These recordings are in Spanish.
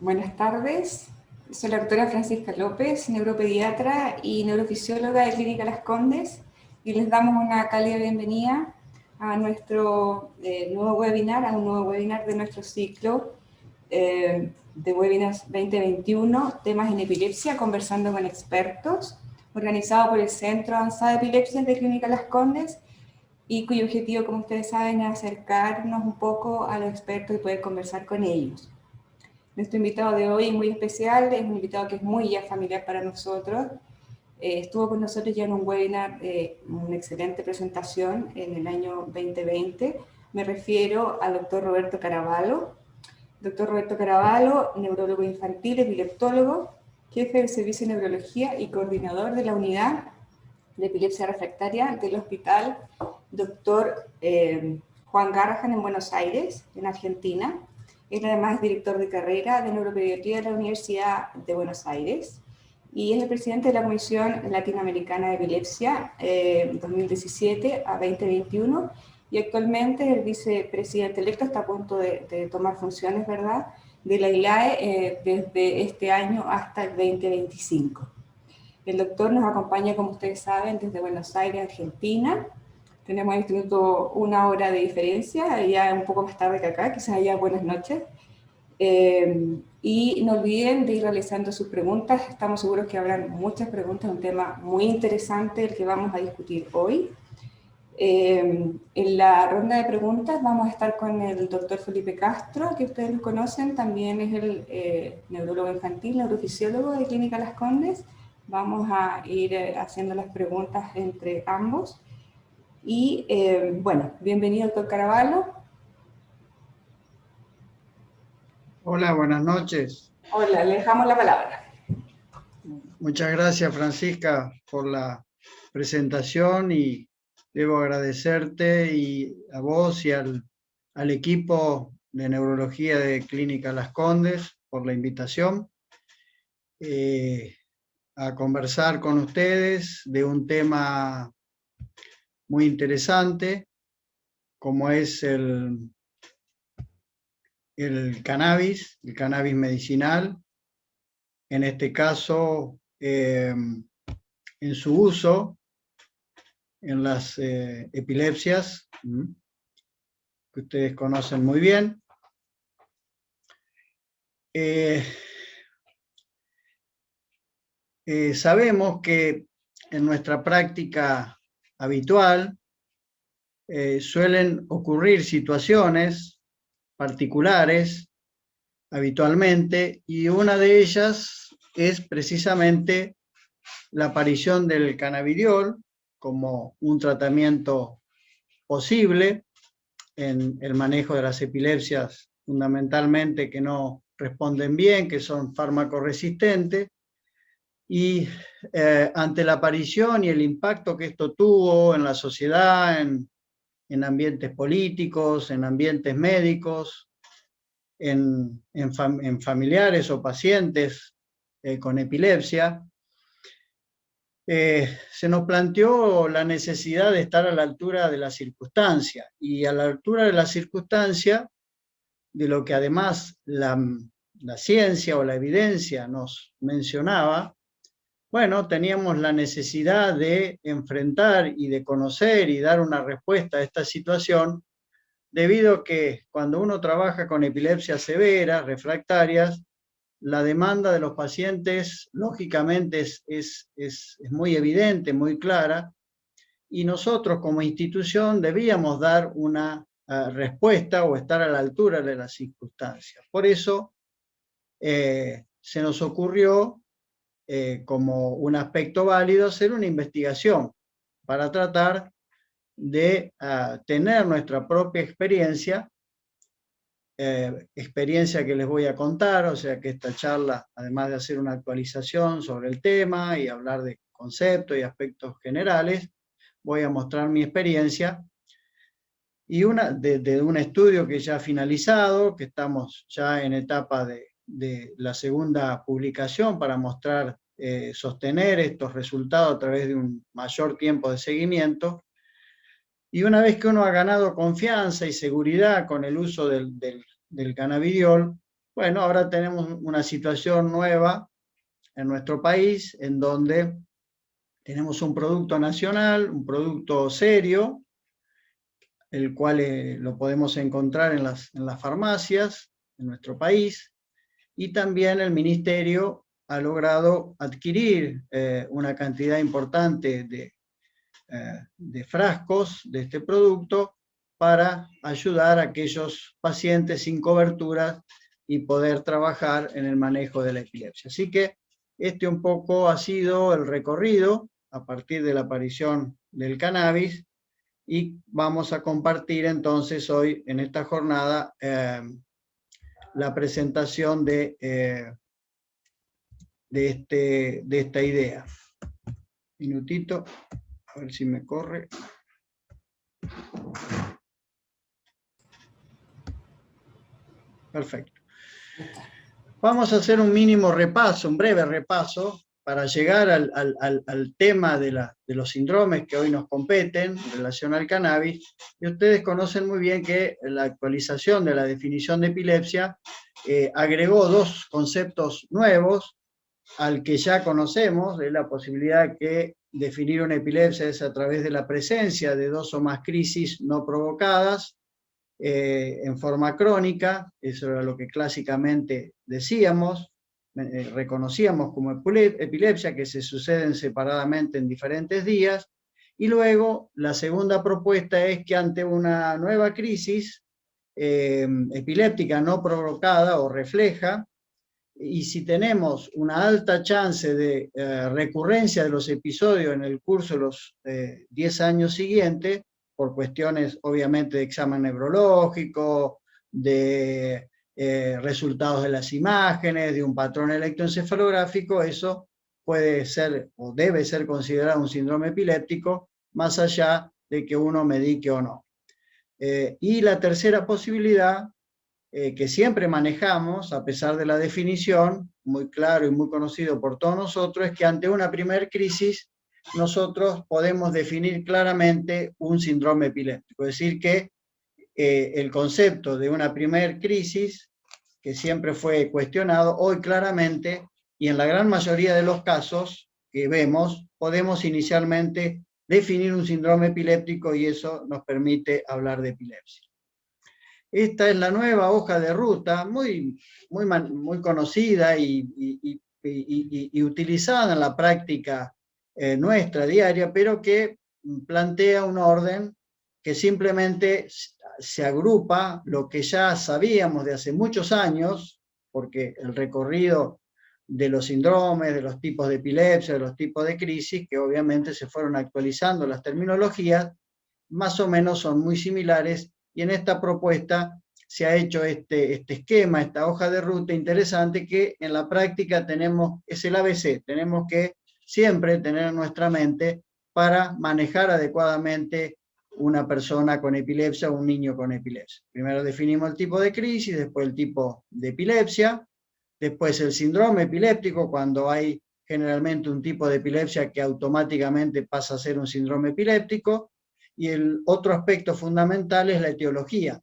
Buenas tardes, soy la doctora Francisca López, neuropediatra y neurofisióloga de Clínica Las Condes, y les damos una cálida bienvenida a nuestro nuevo webinar, a un nuevo webinar de nuestro ciclo de webinars 2021, temas en epilepsia, conversando con expertos, organizado por el Centro Avanzado de Epilepsia de Clínica Las Condes, y cuyo objetivo, como ustedes saben, es acercarnos un poco a los expertos y poder conversar con ellos. Nuestro invitado de hoy es muy especial, es un invitado que es muy ya familiar para nosotros. Estuvo con nosotros ya en un webinar, una excelente presentación en el año 2020. Me refiero al doctor Roberto Caraballo. Doctor Roberto Caraballo, neurólogo infantil, epileptólogo, jefe del servicio de neurología y coordinador de la unidad de epilepsia refractaria del Hospital Dr. Juan Garrahan en Buenos Aires, en Argentina. Él además es director de carrera de neuropediatría de la Universidad de Buenos Aires y es el presidente de la Comisión Latinoamericana de Epilepsia 2017 a 2021, y actualmente el vicepresidente electo, está a punto de tomar funciones, ¿verdad?, de la ILAE desde este año hasta el 2025. El doctor nos acompaña, como ustedes saben, desde Buenos Aires, Argentina. Tenemos en este minuto una hora de diferencia, ya un poco más tarde que acá, quizás ya buenas noches. Y no olviden de ir realizando sus preguntas. Estamos seguros que habrán muchas preguntas, un tema muy interesante el que vamos a discutir hoy. En la ronda de preguntas vamos a estar con el doctor Felipe Castro, que ustedes lo conocen, también es el neurólogo infantil, neurofisiólogo de Clínica Las Condes. Vamos a ir haciendo las preguntas entre ambos. Y bueno, bienvenido, doctor Caraballo. Hola, buenas noches. Hola, le dejamos la palabra. Muchas gracias, Francisca, por la presentación, y debo agradecerte y a vos y al equipo de neurología de Clínica Las Condes por la invitación a conversar con ustedes de un tema muy interesante como es el cannabis medicinal, en este caso en su uso en las epilepsias, que ustedes conocen muy bien. Sabemos que en nuestra práctica habitual suelen ocurrir situaciones particulares habitualmente, y una de ellas es precisamente la aparición del cannabidiol como un tratamiento posible en el manejo de las epilepsias, fundamentalmente que no responden bien, que son fármaco-resistentes, y ante la aparición y el impacto que esto tuvo en la sociedad, en ambientes políticos, en ambientes médicos, en familiares o pacientes con epilepsia, se nos planteó la necesidad de estar a la altura de la circunstancia, y a la altura de la circunstancia de lo que además la ciencia o la evidencia nos mencionaba. Bueno, teníamos la necesidad de enfrentar y de conocer y dar una respuesta a esta situación, debido a que cuando uno trabaja con epilepsias severas, refractarias, la demanda de los pacientes, lógicamente, es muy evidente, muy clara, y nosotros como institución debíamos dar una respuesta o estar a la altura de las circunstancias. Por eso se nos ocurrió, como un aspecto válido, hacer una investigación para tratar de tener nuestra propia experiencia que les voy a contar. O sea que esta charla, además de hacer una actualización sobre el tema y hablar de conceptos y aspectos generales, voy a mostrar mi experiencia y de un estudio que ya ha finalizado, que estamos ya en etapa de la segunda publicación para mostrar, sostener estos resultados a través de un mayor tiempo de seguimiento. Y una vez que uno ha ganado confianza y seguridad con el uso del cannabidiol, Bueno, ahora tenemos una situación nueva en nuestro país, en donde tenemos un producto nacional, un producto serio, el cual lo podemos encontrar en las farmacias de nuestro país, y también el Ministerio ha logrado adquirir una cantidad importante de frascos de este producto para ayudar a aquellos pacientes sin cobertura y poder trabajar en el manejo de la epilepsia. Así que este un poco ha sido el recorrido a partir de la aparición del cannabis, y vamos a compartir entonces hoy en esta jornada la presentación de esta idea. Minutito, a ver si me corre. Perfecto. Vamos a hacer un mínimo repaso, un breve repaso, para llegar al tema de los síndromes que hoy nos competen en relación al cannabis. Y ustedes conocen muy bien que la actualización de la definición de epilepsia agregó dos conceptos nuevos al que ya conocemos, de la posibilidad que definir una epilepsia es a través de la presencia de dos o más crisis no provocadas, en forma crónica. Eso era lo que clásicamente decíamos, reconocíamos como epilepsia, que se suceden separadamente en diferentes días. Y luego la segunda propuesta es que ante una nueva crisis epiléptica no provocada o refleja, y si tenemos una alta chance de recurrencia de los episodios en el curso de los 10 años siguientes, por cuestiones obviamente de examen neurológico, de resultados de las imágenes, de un patrón electroencefalográfico, eso puede ser o debe ser considerado un síndrome epiléptico, más allá de que uno medique o no. Y la tercera posibilidad, que siempre manejamos, a pesar de la definición, muy claro y muy conocido por todos nosotros, es que ante una primer crisis nosotros podemos definir claramente un síndrome epiléptico. Es decir, que el concepto de una primer crisis, que siempre fue cuestionado, hoy claramente, y en la gran mayoría de los casos que vemos, podemos inicialmente definir un síndrome epiléptico, y eso nos permite hablar de epilepsia. Esta es la nueva hoja de ruta, muy conocida y utilizada en la práctica nuestra diaria, pero que plantea un orden que simplemente se agrupa lo que ya sabíamos de hace muchos años, porque el recorrido de los síndromes, de los tipos de epilepsia, de los tipos de crisis, que obviamente se fueron actualizando las terminologías, más o menos son muy similares, y en esta propuesta se ha hecho este esquema, esta hoja de ruta interesante, que en la práctica es el ABC, tenemos que siempre tener en nuestra mente para manejar adecuadamente una persona con epilepsia o un niño con epilepsia. Primero definimos el tipo de crisis, después el tipo de epilepsia, después el síndrome epiléptico, cuando hay generalmente un tipo de epilepsia que automáticamente pasa a ser un síndrome epiléptico, y el otro aspecto fundamental es la etiología,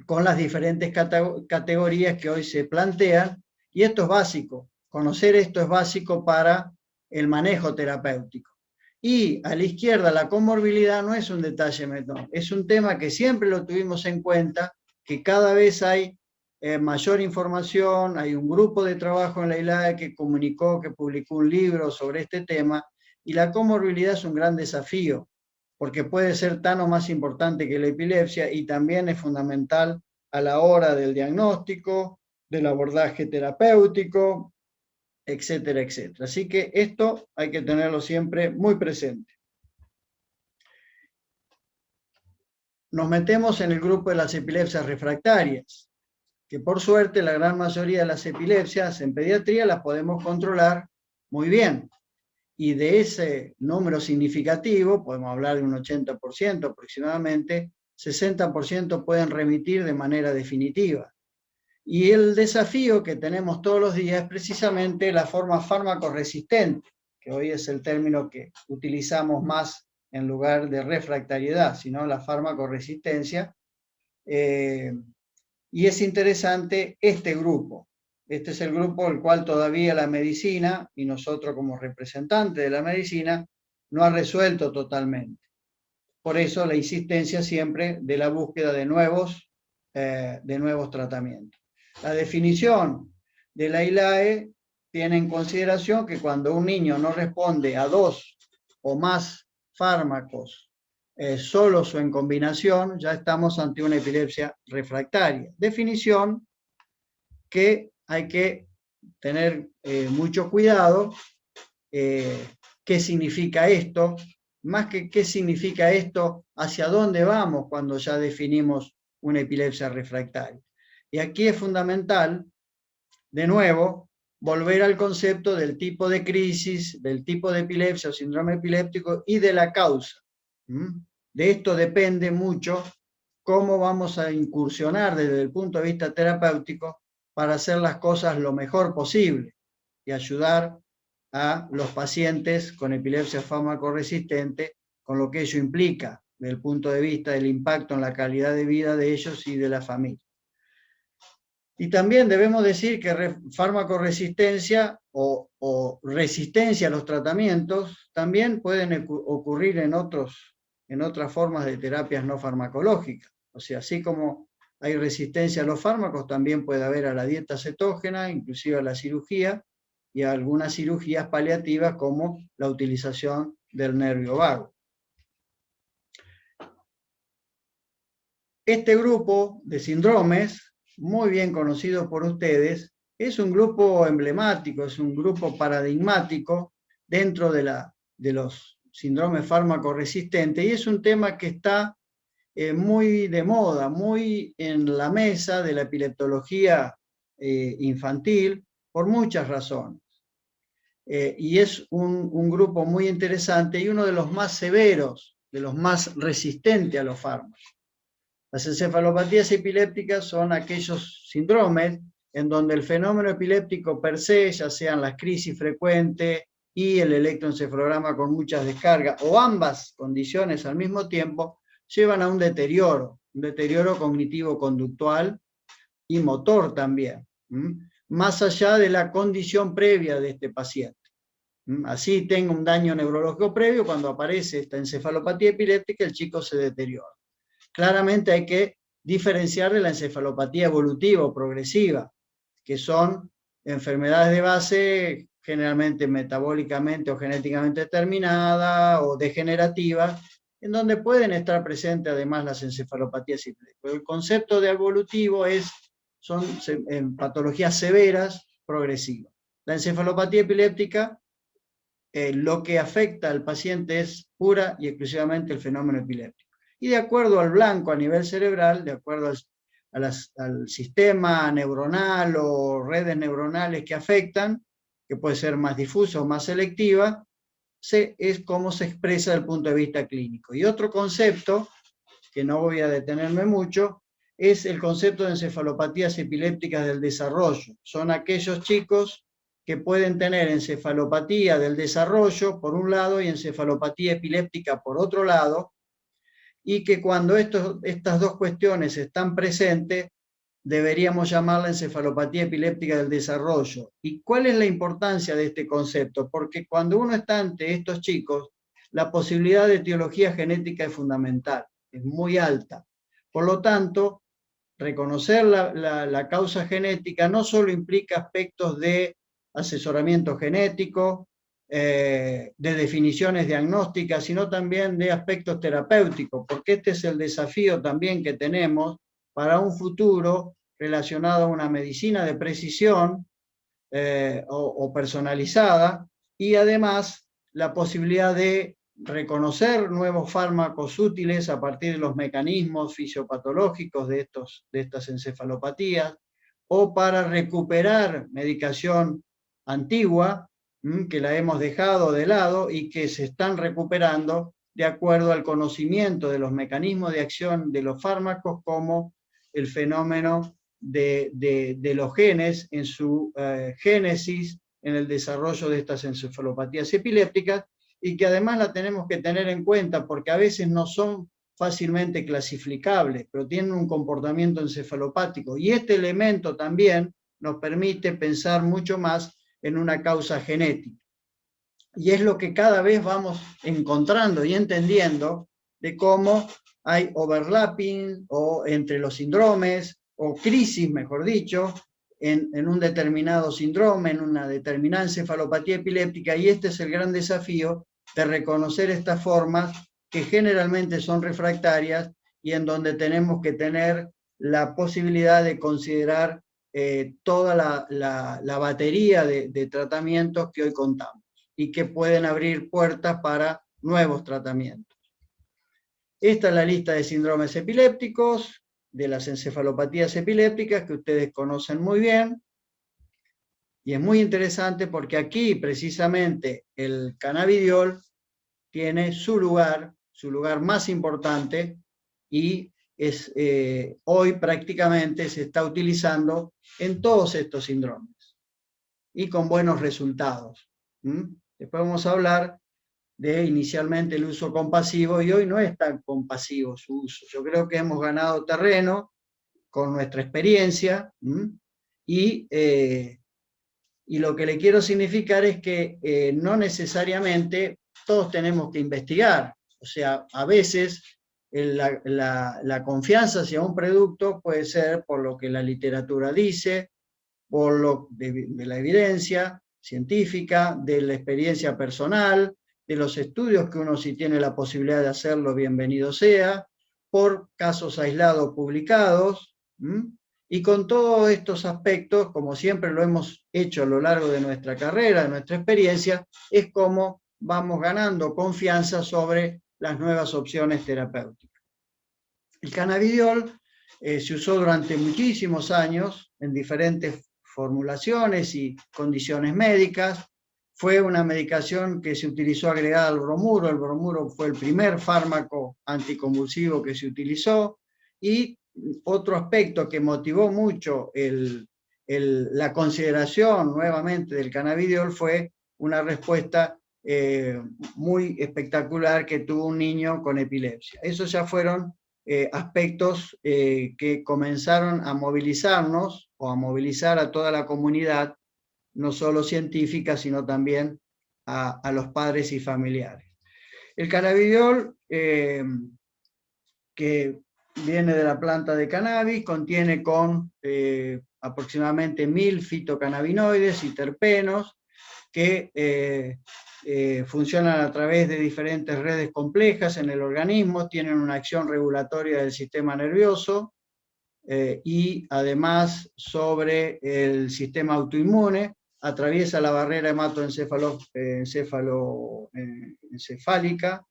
con las diferentes categorías que hoy se plantean, y esto es básico, conocer esto es básico para el manejo terapéutico. Y a la izquierda, la comorbilidad no es un detalle menor, es un tema que siempre lo tuvimos en cuenta, que cada vez hay mayor información, hay un grupo de trabajo en la ILAE que publicó un libro sobre este tema, y la comorbilidad es un gran desafío, porque puede ser tan o más importante que la epilepsia, y también es fundamental a la hora del diagnóstico, del abordaje terapéutico, etcétera, etcétera. Así que esto hay que tenerlo siempre muy presente. Nos metemos en el grupo de las epilepsias refractarias, que por suerte la gran mayoría de las epilepsias en pediatría las podemos controlar muy bien. Y de ese número significativo, podemos hablar de un 80% aproximadamente, 60% pueden remitir de manera definitiva. Y el desafío que tenemos todos los días es precisamente la forma fármaco-resistente, que hoy es el término que utilizamos más en lugar de refractariedad, sino la fármaco-resistencia, y es interesante este grupo. Este es el grupo el cual todavía la medicina, y nosotros como representantes de la medicina, no ha resuelto totalmente. Por eso la insistencia siempre de la búsqueda de nuevos tratamientos. La definición de la ILAE tiene en consideración que cuando un niño no responde a 2 o más fármacos solos o en combinación, ya estamos ante una epilepsia refractaria. Definición que hay que tener mucho cuidado. ¿Qué significa esto? Más que qué significa esto, hacia dónde vamos cuando ya definimos una epilepsia refractaria. Y aquí es fundamental, de nuevo, volver al concepto del tipo de crisis, del tipo de epilepsia o síndrome epiléptico y de la causa. De esto depende mucho cómo vamos a incursionar desde el punto de vista terapéutico para hacer las cosas lo mejor posible y ayudar a los pacientes con epilepsia fármaco-resistente, con lo que ello implica desde el punto de vista del impacto en la calidad de vida de ellos y de la familia. Y también debemos decir que fármaco-resistencia o resistencia a los tratamientos también pueden ocurrir en otras formas de terapias no farmacológicas. O sea, así como hay resistencia a los fármacos, también puede haber a la dieta cetógena, inclusive a la cirugía, y a algunas cirugías paliativas como la utilización del nervio vago. Este grupo de síndromes, muy bien conocido por ustedes, es un grupo emblemático, es un grupo paradigmático dentro de los síndromes fármaco-resistentes, y es un tema que está muy de moda, muy en la mesa de la epileptología infantil, por muchas razones. Y es un grupo muy interesante y uno de los más severos, de los más resistentes a los fármacos. Las encefalopatías epilépticas son aquellos síndromes en donde el fenómeno epiléptico per se, ya sean las crisis frecuentes y el electroencefalograma con muchas descargas, o ambas condiciones al mismo tiempo, llevan a un deterioro cognitivo-conductual y motor también, más allá de la condición previa de este paciente. Así tenga un daño neurológico previo, cuando aparece esta encefalopatía epiléptica, el chico se deteriora. Claramente hay que diferenciar de la encefalopatía evolutiva o progresiva, que son enfermedades de base generalmente metabólicamente o genéticamente determinadas o degenerativas, en donde pueden estar presentes además las encefalopatías epilépticas. Pero el concepto de evolutivo son patologías severas progresivas. La encefalopatía epiléptica, lo que afecta al paciente es pura y exclusivamente el fenómeno epiléptico. Y de acuerdo al blanco a nivel cerebral, de acuerdo al sistema neuronal o redes neuronales que afectan, que puede ser más difusa o más selectiva, es cómo se expresa desde el punto de vista clínico. Y otro concepto, que no voy a detenerme mucho, es el concepto de encefalopatías epilépticas del desarrollo. Son aquellos chicos que pueden tener encefalopatía del desarrollo por un lado y encefalopatía epiléptica por otro lado, y que cuando estas dos cuestiones están presentes, deberíamos llamarla encefalopatía epiléptica del desarrollo. ¿Y cuál es la importancia de este concepto? Porque cuando uno está ante estos chicos, la posibilidad de etiología genética es fundamental, es muy alta. Por lo tanto, reconocer la causa genética no solo implica aspectos de asesoramiento genético, de definiciones diagnósticas, sino también de aspectos terapéuticos, porque este es el desafío también que tenemos para un futuro relacionado a una medicina de precisión o personalizada, y además la posibilidad de reconocer nuevos fármacos útiles a partir de los mecanismos fisiopatológicos de estas encefalopatías, o para recuperar medicación antigua que la hemos dejado de lado y que se están recuperando de acuerdo al conocimiento de los mecanismos de acción de los fármacos, como el fenómeno de los genes en su génesis en el desarrollo de estas encefalopatías epilépticas, y que además la tenemos que tener en cuenta porque a veces no son fácilmente clasificables, pero tienen un comportamiento encefalopático. Y este elemento también nos permite pensar mucho más en una causa genética. Y es lo que cada vez vamos encontrando y entendiendo de cómo hay overlapping o entre los síndromes, o crisis, mejor dicho, en un determinado síndrome, en una determinada encefalopatía epiléptica, y este es el gran desafío de reconocer estas formas que generalmente son refractarias y en donde tenemos que tener la posibilidad de considerar toda la batería de tratamientos que hoy contamos y que pueden abrir puertas para nuevos tratamientos. Esta es la lista de síndromes epilépticos, de las encefalopatías epilépticas que ustedes conocen muy bien. Y es muy interesante porque aquí precisamente el cannabidiol tiene su lugar más importante, y hoy prácticamente se está utilizando en todos estos síndromes y con buenos resultados. Después vamos a hablar de inicialmente el uso compasivo, y hoy no es tan compasivo su uso. Yo creo que hemos ganado terreno con nuestra experiencia, y lo que le quiero significar es que no necesariamente todos tenemos que investigar. O sea, a veces la confianza hacia un producto puede ser por lo que la literatura dice, por lo de la evidencia científica, de la experiencia personal, de los estudios que uno, si tiene la posibilidad de hacerlo, bienvenido sea, por casos aislados publicados, y con todos estos aspectos, como siempre lo hemos hecho a lo largo de nuestra carrera, de nuestra experiencia, es como vamos ganando confianza sobre las nuevas opciones terapéuticas. El cannabidiol se usó durante muchísimos años en diferentes formulaciones y condiciones médicas. Fue una medicación que se utilizó agregada al bromuro. El bromuro fue el primer fármaco anticonvulsivo que se utilizó. Y otro aspecto que motivó mucho la consideración nuevamente del cannabidiol fue una respuesta muy espectacular que tuvo un niño con epilepsia. Esos ya fueron aspectos que comenzaron a movilizarnos o a movilizar a toda la comunidad, no solo científica, sino también a los padres y familiares. El cannabidiol, que viene de la planta de cannabis, contiene aproximadamente 1000 fitocannabinoides y terpenos que funcionan a través de diferentes redes complejas en el organismo, tienen una acción regulatoria del sistema nervioso y además sobre el sistema autoinmune, atraviesa la barrera hematoencefálica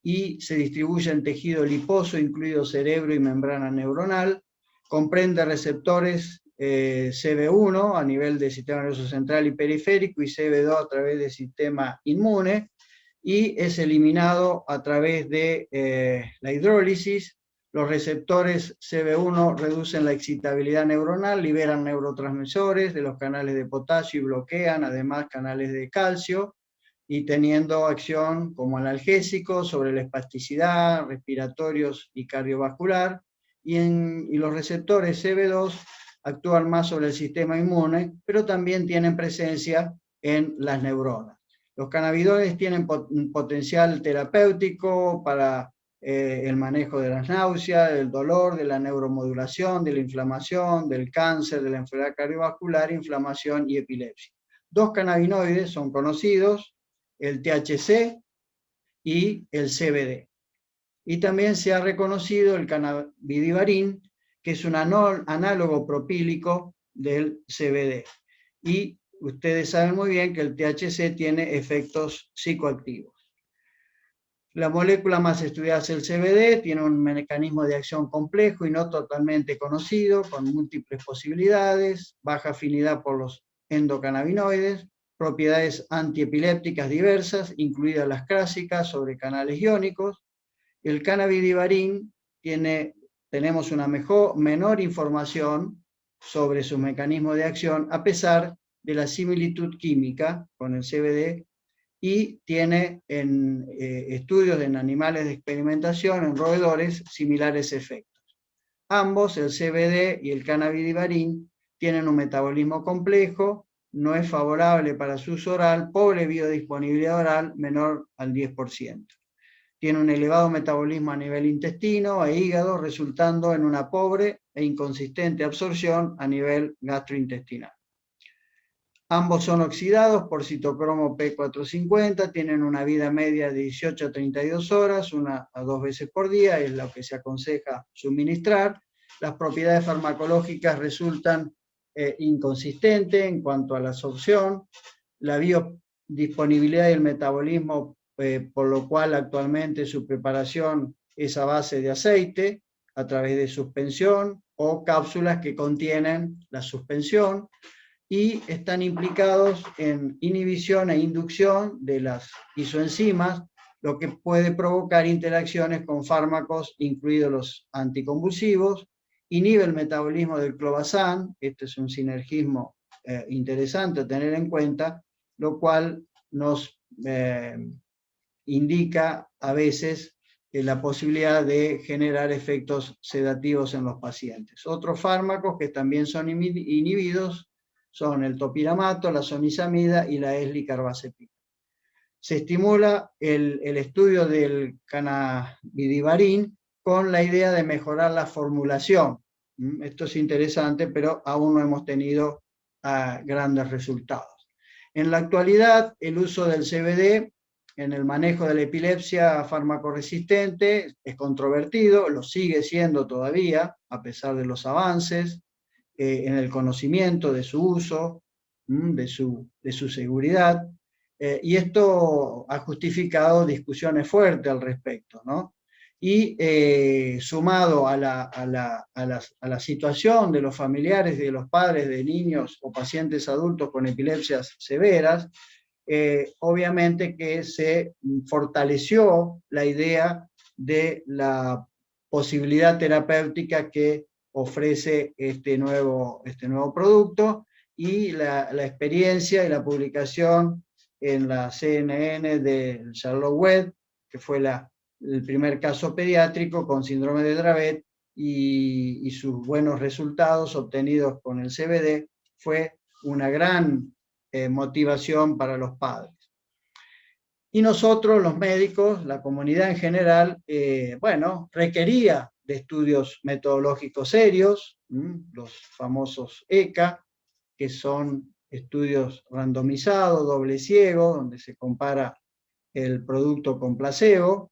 y se distribuye en tejido liposo, incluido cerebro y membrana neuronal, comprende receptores CB1 a nivel del sistema nervioso central y periférico y CB2 a través del sistema inmune, y es eliminado a través de la hidrólisis. Los receptores CB1 reducen la excitabilidad neuronal, liberan neurotransmisores de los canales de potasio y bloquean además canales de calcio, y teniendo acción como analgésico sobre la espasticidad, respiratorios y cardiovascular. Y los receptores CB2 actúan más sobre el sistema inmune, pero también tienen presencia en las neuronas. Los cannabinoides tienen un potencial terapéutico para el manejo de las náuseas, del dolor, de la neuromodulación, de la inflamación, del cáncer, de la enfermedad cardiovascular, inflamación y epilepsia. 2 cannabinoides son conocidos, el THC y el CBD. Y también se ha reconocido el cannabidivarin, que es un análogo propílico del CBD. Y ustedes saben muy bien que el THC tiene efectos psicoactivos. La molécula más estudiada es el CBD, tiene un mecanismo de acción complejo y no totalmente conocido, con múltiples posibilidades, baja afinidad por los endocannabinoides, propiedades antiepilépticas diversas, incluidas las clásicas sobre canales iónicos. El cannabidivarin tenemos una menor información sobre su mecanismo de acción, a pesar de la similitud química con el CBD, y tiene en estudios en animales de experimentación, en roedores, similares efectos. Ambos, el CBD y el cannabidivarin, tienen un metabolismo complejo, no es favorable para su uso oral, pobre biodisponibilidad oral, menor al 10%. Tiene un elevado metabolismo a nivel intestino e hígado, resultando en una pobre e inconsistente absorción a nivel gastrointestinal. Ambos son oxidados por citocromo P450, tienen una vida media de 18 a 32 horas, 1 a 2 veces por día, es lo que se aconseja suministrar. Las propiedades farmacológicas resultan inconsistentes en cuanto a la absorción, la biodisponibilidad y el metabolismo, por lo cual actualmente su preparación es a base de aceite, a través de suspensión o cápsulas que contienen la suspensión, y están implicados en inhibición e inducción de las isoenzimas, lo que puede provocar interacciones con fármacos, incluidos los anticonvulsivos, inhibe el metabolismo del clobazán, este es un sinergismo interesante a tener en cuenta, lo cual nos indica a veces la posibilidad de generar efectos sedativos en los pacientes. Otros fármacos que también son inhibidos son el topiramato, la zonisamida y la eslicarbazepina. Se estimula el estudio del cannabidivarin con la idea de mejorar la formulación. Esto es interesante, pero aún no hemos tenido grandes resultados. En la actualidad, el uso del CBD en el manejo de la epilepsia farmacoresistente es controvertido, lo sigue siendo todavía, a pesar de los avances en el conocimiento de su uso, de su seguridad, y esto ha justificado discusiones fuertes al respecto, ¿no? Y sumado a la situación de los familiares y de los padres de niños o pacientes adultos con epilepsias severas, obviamente que se fortaleció la idea de la posibilidad terapéutica que ofrece este nuevo producto, y la experiencia y la publicación en la CNN de Charlotte Webb, que fue el primer caso pediátrico con síndrome de Dravet, y sus buenos resultados obtenidos con el CBD, fue una gran motivación para los padres. Y nosotros, los médicos, la comunidad en general, bueno, requería de estudios metodológicos serios, los famosos ECA, que son estudios randomizados, doble ciego, donde se compara el producto con placebo,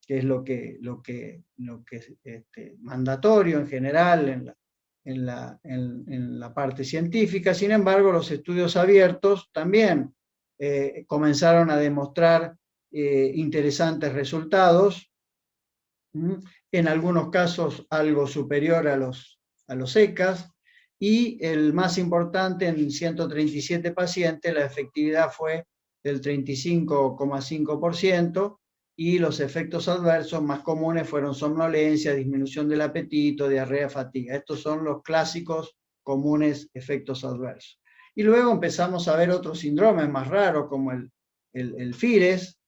que es lo que es mandatorio en general en la parte científica. Sin embargo, los estudios abiertos también comenzaron a demostrar interesantes resultados, en algunos casos algo superior a los ECAs, y el más importante, en 137 pacientes, la efectividad fue del 35,5%, y los efectos adversos más comunes fueron somnolencia, disminución del apetito, diarrea, fatiga. Estos son los clásicos comunes efectos adversos. Y luego empezamos a ver otros síndromes más raros, como el FIRES,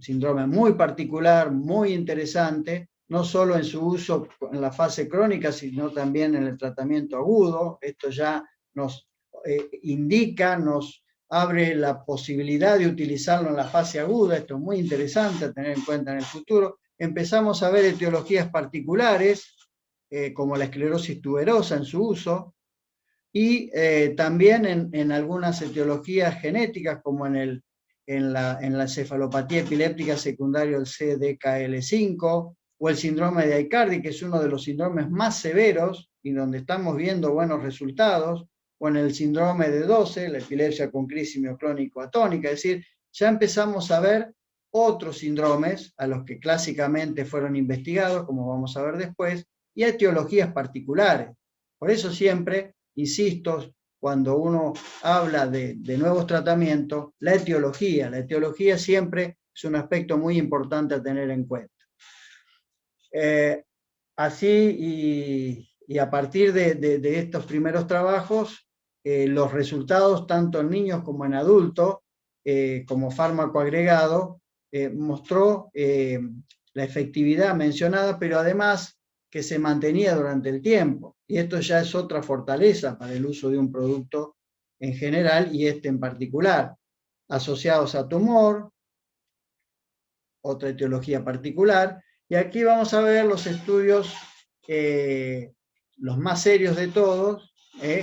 síndrome muy particular, muy interesante, no solo en su uso en la fase crónica, sino también en el tratamiento agudo. Esto ya nos indica, nos abre la posibilidad de utilizarlo en la fase aguda. Esto es muy interesante a tener en cuenta en el futuro. Empezamos a ver etiologías particulares, como la esclerosis tuberosa en su uso, y también en algunas etiologías genéticas, como en la encefalopatía epiléptica secundaria, el CDKL5, o el síndrome de Aicardi, que es uno de los síndromes más severos y donde estamos viendo buenos resultados, o en el síndrome de 12, la epilepsia con crisis mioclónico atónica. Es decir, ya empezamos a ver otros síndromes a los que clásicamente fueron investigados, como vamos a ver después, y etiologías particulares. Por eso siempre, insisto, cuando uno habla de nuevos tratamientos, la etiología siempre es un aspecto muy importante a tener en cuenta. Así, y a partir de estos primeros trabajos, los resultados tanto en niños como en adultos como fármaco agregado, mostró la efectividad mencionada, pero además que se mantenía durante el tiempo. Y esto ya es otra fortaleza para el uso de un producto en general y este en particular. Asociados a tumor, otra etiología particular. Y aquí vamos a ver los estudios, los más serios de todos,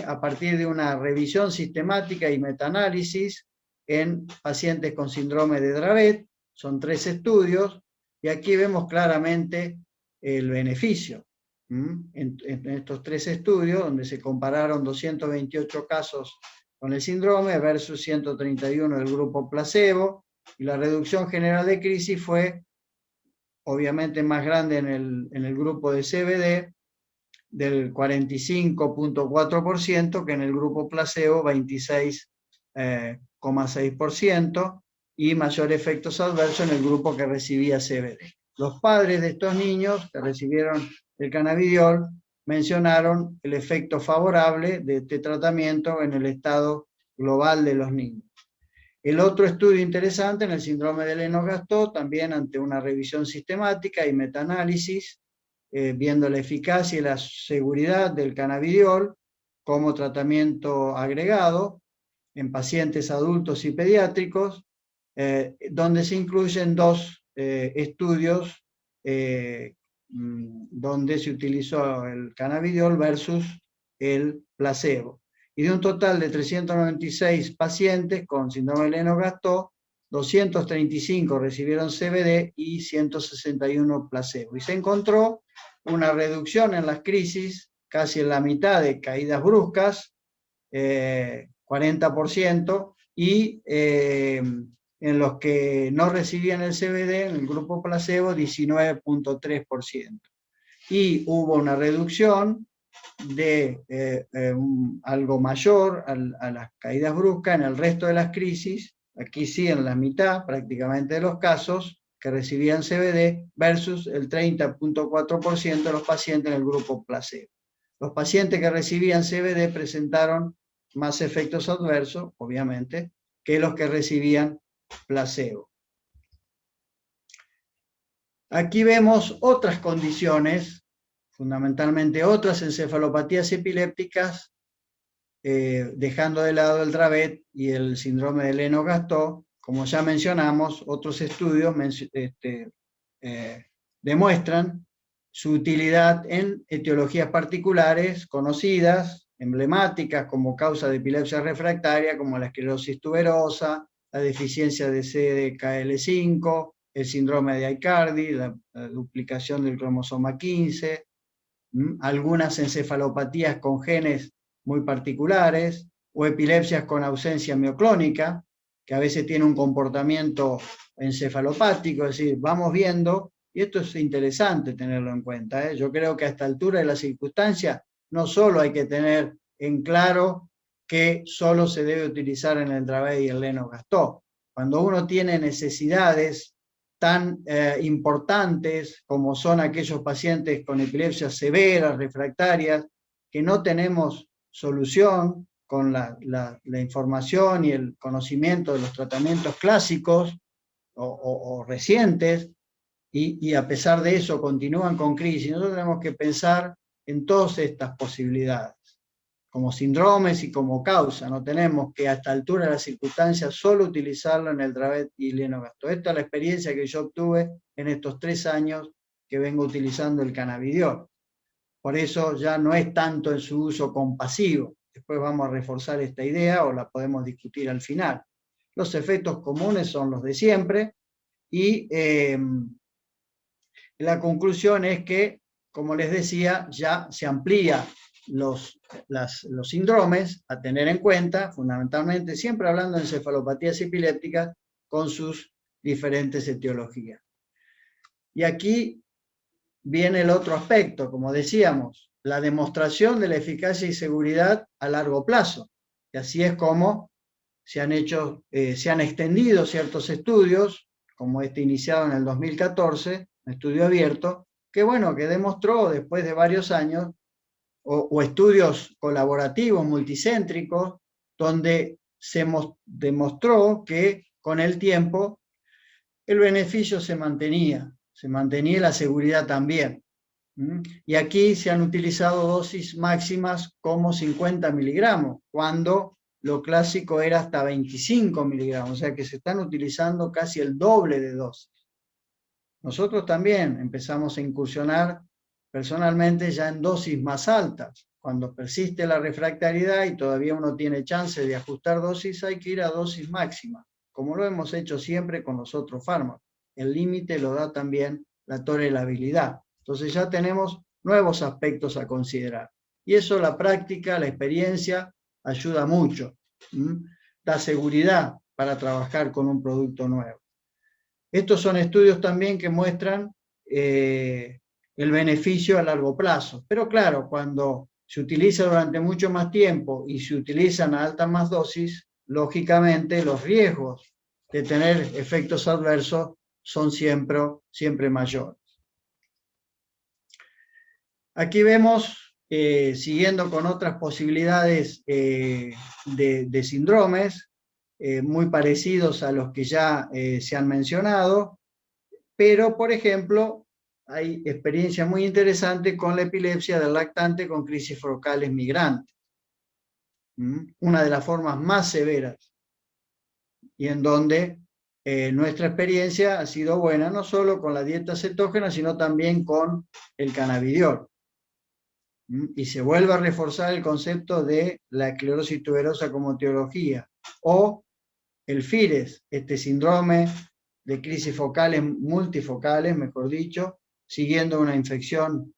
a partir de una revisión sistemática y metaanálisis en pacientes con síndrome de Dravet. Son 3 estudios, y aquí vemos claramente el beneficio. En estos 3 estudios, donde se compararon 228 casos con el síndrome versus 131 del grupo placebo, y la reducción general de crisis fue obviamente más grande en el grupo de CBD, del 45.4%, que en el grupo placebo, 26,6%, y mayor efectos adversos en el grupo que recibía CBD. Los padres de estos niños que recibieron el cannabidiol mencionaron el efecto favorable de este tratamiento en el estado global de los niños. El otro estudio interesante en el síndrome de Lennox-Gastaut, también ante una revisión sistemática y metaanálisis, viendo la eficacia y la seguridad del cannabidiol como tratamiento agregado en pacientes adultos y pediátricos, donde se incluyen 2 estudios donde se utilizó el cannabidiol versus el placebo. Y de un total de 396 pacientes con síndrome de Lennox-Gastaut, 235 recibieron CBD y 161 placebo. Y se encontró una reducción en las crisis, casi en la mitad de caídas bruscas, 40%, y en los que no recibían el CBD, en el grupo placebo, 19.3%. Y hubo una reducción de algo mayor a las caídas bruscas en el resto de las crisis, aquí sí en la mitad prácticamente de los casos que recibían CBD versus el 30.4% de los pacientes en el grupo placebo. Los pacientes que recibían CBD presentaron más efectos adversos, obviamente, que los que recibían placebo. Aquí vemos otras condiciones, fundamentalmente otras encefalopatías epilépticas, dejando de lado el Dravet y el síndrome de Lennox-Gastaut. Como ya mencionamos, otros estudios demuestran su utilidad en etiologías particulares conocidas, emblemáticas como causa de epilepsia refractaria, como la esclerosis tuberosa, la deficiencia de CDKL5, el síndrome de Aicardi, la duplicación del cromosoma 15, algunas encefalopatías con genes muy particulares, o epilepsias con ausencia mioclónica, que a veces tiene un comportamiento encefalopático, es decir, vamos viendo, y esto es interesante tenerlo en cuenta, yo creo que a esta altura de la circunstancia no solo hay que tener en claro que solo se debe utilizar en el Dravet y el Lennox-Gastaut. Cuando uno tiene necesidades tan importantes como son aquellos pacientes con epilepsias severas, refractarias, que no tenemos solución con la información y el conocimiento de los tratamientos clásicos o recientes, y a pesar de eso continúan con crisis. Nosotros tenemos que pensar en todas estas posibilidades, como síndromes y como causa. No tenemos que a esta altura de las circunstancias solo utilizarlo en el Dravet y Lennox-Gastaut. Esta es la experiencia que yo obtuve en estos 3 años que vengo utilizando el cannabidiol. Por eso ya no es tanto en su uso compasivo. Después vamos a reforzar esta idea o la podemos discutir al final. Los efectos comunes son los de siempre, y la conclusión es que, como les decía, ya se amplía los síndromes a tener en cuenta, fundamentalmente siempre hablando de encefalopatías epilépticas con sus diferentes etiologías. Y aquí viene el otro aspecto, como decíamos, la demostración de la eficacia y seguridad a largo plazo. Y así es como se han extendido ciertos estudios, como este iniciado en el 2014, un estudio abierto, que demostró después de varios años, o estudios colaborativos multicéntricos, donde se demostró que con el tiempo, el beneficio se mantenía y la seguridad también. Y aquí se han utilizado dosis máximas como 50 miligramos, cuando lo clásico era hasta 25 miligramos, o sea que se están utilizando casi el doble de dosis. Nosotros también empezamos a incursionar personalmente ya en dosis más altas. Cuando persiste la refractariedad y todavía uno tiene chance de ajustar dosis, hay que ir a dosis máxima, como lo hemos hecho siempre con los otros fármacos. El límite lo da también la tolerabilidad. Entonces ya tenemos nuevos aspectos a considerar. Y eso la práctica, la experiencia, ayuda mucho. Da seguridad para trabajar con un producto nuevo. Estos son estudios también que muestran el beneficio a largo plazo. Pero claro, cuando se utiliza durante mucho más tiempo y se utilizan a altas más dosis, lógicamente los riesgos de tener efectos adversos son siempre mayores. Aquí vemos, siguiendo con otras posibilidades de síndromes, muy parecidos a los que ya se han mencionado, pero, por ejemplo, hay experiencia muy interesante con la epilepsia del lactante con crisis focales migrantes, una de las formas más severas, y en donde nuestra experiencia ha sido buena, no solo con la dieta cetógena, sino también con el cannabidiol. Y se vuelve a reforzar el concepto de la esclerosis tuberosa como etiología, o el FIRES, este síndrome de crisis focales, multifocales, mejor dicho, siguiendo una infección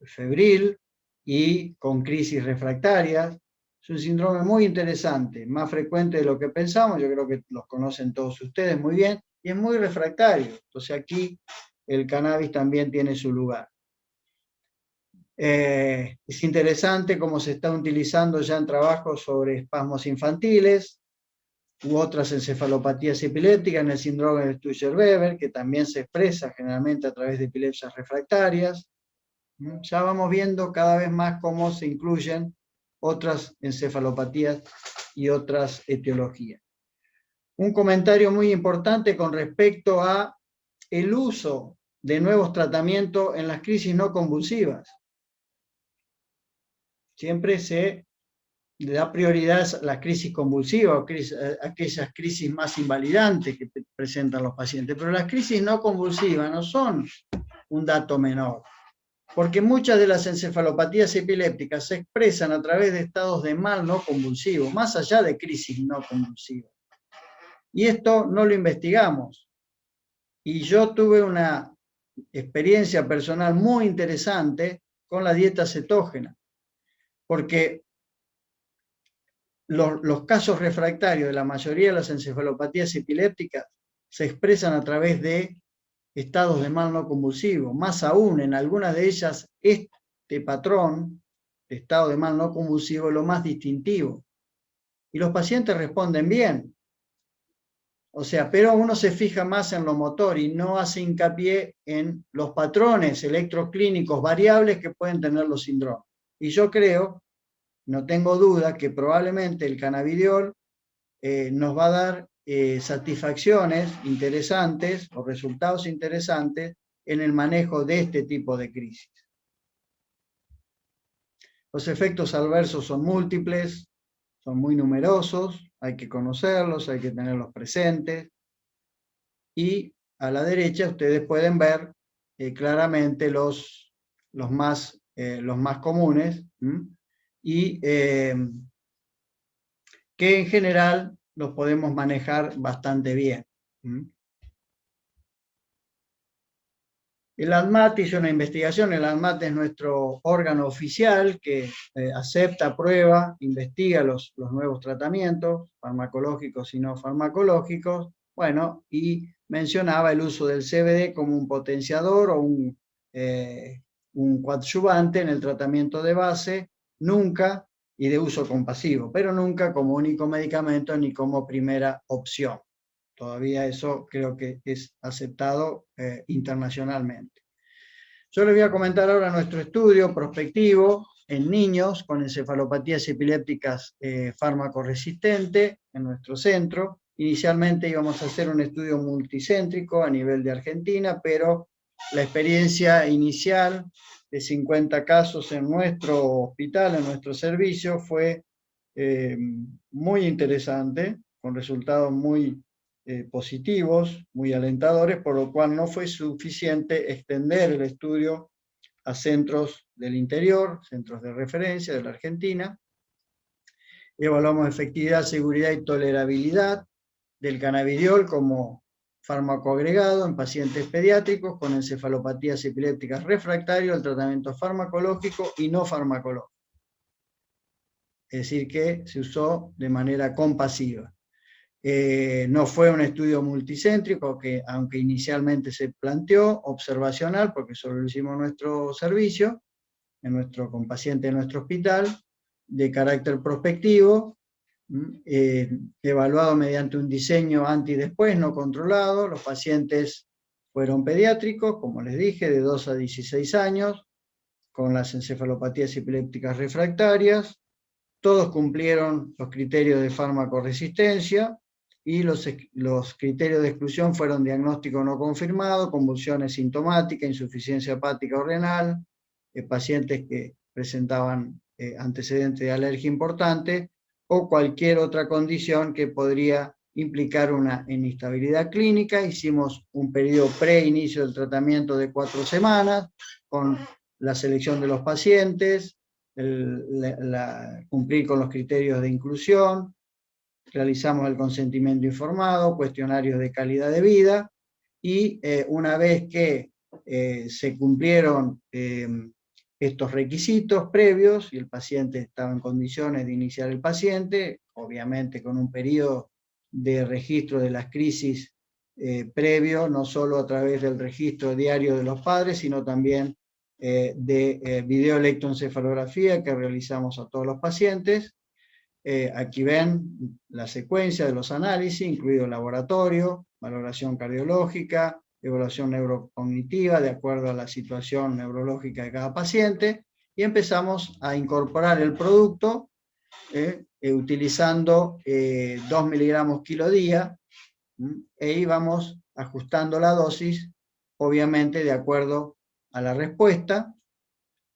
febril y con crisis refractarias. Es un síndrome muy interesante, más frecuente de lo que pensamos, yo creo que los conocen todos ustedes muy bien, y es muy refractario. Entonces aquí el cannabis también tiene su lugar. Es interesante cómo se está utilizando ya en trabajos sobre espasmos infantiles u otras encefalopatías epilépticas en el síndrome de Sturge-Weber, que también se expresa generalmente a través de epilepsias refractarias. Ya vamos viendo cada vez más cómo se incluyen otras encefalopatías y otras etiologías. Un comentario muy importante con respecto a el uso de nuevos tratamientos en las crisis no convulsivas. Siempre se le da prioridad a las crisis convulsivas, o aquellas crisis más invalidantes que presentan los pacientes, pero las crisis no convulsivas no son un dato menor, porque muchas de las encefalopatías epilépticas se expresan a través de estados de mal no convulsivo, más allá de crisis no convulsivas. Y esto no lo investigamos. Y yo tuve una experiencia personal muy interesante con la dieta cetógena, porque los casos refractarios de la mayoría de las encefalopatías epilépticas se expresan a través de estados de mal no convulsivo. Más aún, en algunas de ellas, este patrón de estado de mal no convulsivo es lo más distintivo. Y los pacientes responden bien. O sea, pero uno se fija más en lo motor y no hace hincapié en los patrones electroclínicos variables que pueden tener los síndromes. Y yo creo, no tengo duda, que probablemente el cannabidiol nos va a dar satisfacciones interesantes o resultados interesantes en el manejo de este tipo de crisis. Los efectos adversos son múltiples, son muy numerosos, hay que conocerlos, hay que tenerlos presentes. Y a la derecha ustedes pueden ver claramente los más comunes, y que en general los podemos manejar bastante bien. El ADMAT hizo una investigación. El ADMAT es nuestro órgano oficial que acepta, aprueba, investiga los nuevos tratamientos farmacológicos y no farmacológicos. Bueno, y mencionaba el uso del CBD como un potenciador o un coadyuvante en el tratamiento de base, nunca, y de uso compasivo, pero nunca como único medicamento ni como primera opción. Todavía eso creo que es aceptado internacionalmente. Yo les voy a comentar ahora nuestro estudio prospectivo en niños con encefalopatías epilépticas fármaco resistente en nuestro centro. Inicialmente íbamos a hacer un estudio multicéntrico a nivel de Argentina, pero la experiencia inicial de 50 casos en nuestro hospital, en nuestro servicio, fue muy interesante, con resultados muy positivos, muy alentadores, por lo cual no fue suficiente extender el estudio a centros del interior, centros de referencia de la Argentina. Evaluamos efectividad, seguridad y tolerabilidad del cannabidiol como fármaco agregado en pacientes pediátricos con encefalopatías epilépticas refractarias al tratamiento farmacológico y no farmacológico. Es decir, que se usó de manera compasiva. No fue un estudio multicéntrico, que aunque inicialmente se planteó, observacional, porque solo lo hicimos en nuestro servicio, con pacientes en nuestro hospital, de carácter prospectivo, evaluado mediante un diseño antes y después no controlado. Los pacientes fueron pediátricos, como les dije, de 2 a 16 años, con las encefalopatías epilépticas refractarias. Todos cumplieron los criterios de farmacoresistencia y los criterios de exclusión fueron diagnóstico no confirmado, convulsiones sintomáticas, insuficiencia hepática o renal, pacientes que presentaban antecedentes de alergia importante o cualquier otra condición que podría implicar una inestabilidad clínica. Hicimos un periodo pre-inicio del tratamiento de 4 semanas con la selección de los pacientes, cumplir con los criterios de inclusión, realizamos el consentimiento informado, cuestionarios de calidad de vida, y una vez que se cumplieron estos requisitos previos y el paciente estaba en condiciones de iniciar el paciente, obviamente con un periodo de registro de las crisis previo, no solo a través del registro diario de los padres, sino también de videoelectroencefalografía que realizamos a todos los pacientes. Aquí ven la secuencia de los análisis, incluido el laboratorio, valoración cardiológica, evaluación neurocognitiva de acuerdo a la situación neurológica de cada paciente, y empezamos a incorporar el producto utilizando 2 miligramos kilo día, e íbamos ajustando la dosis, obviamente de acuerdo a la respuesta,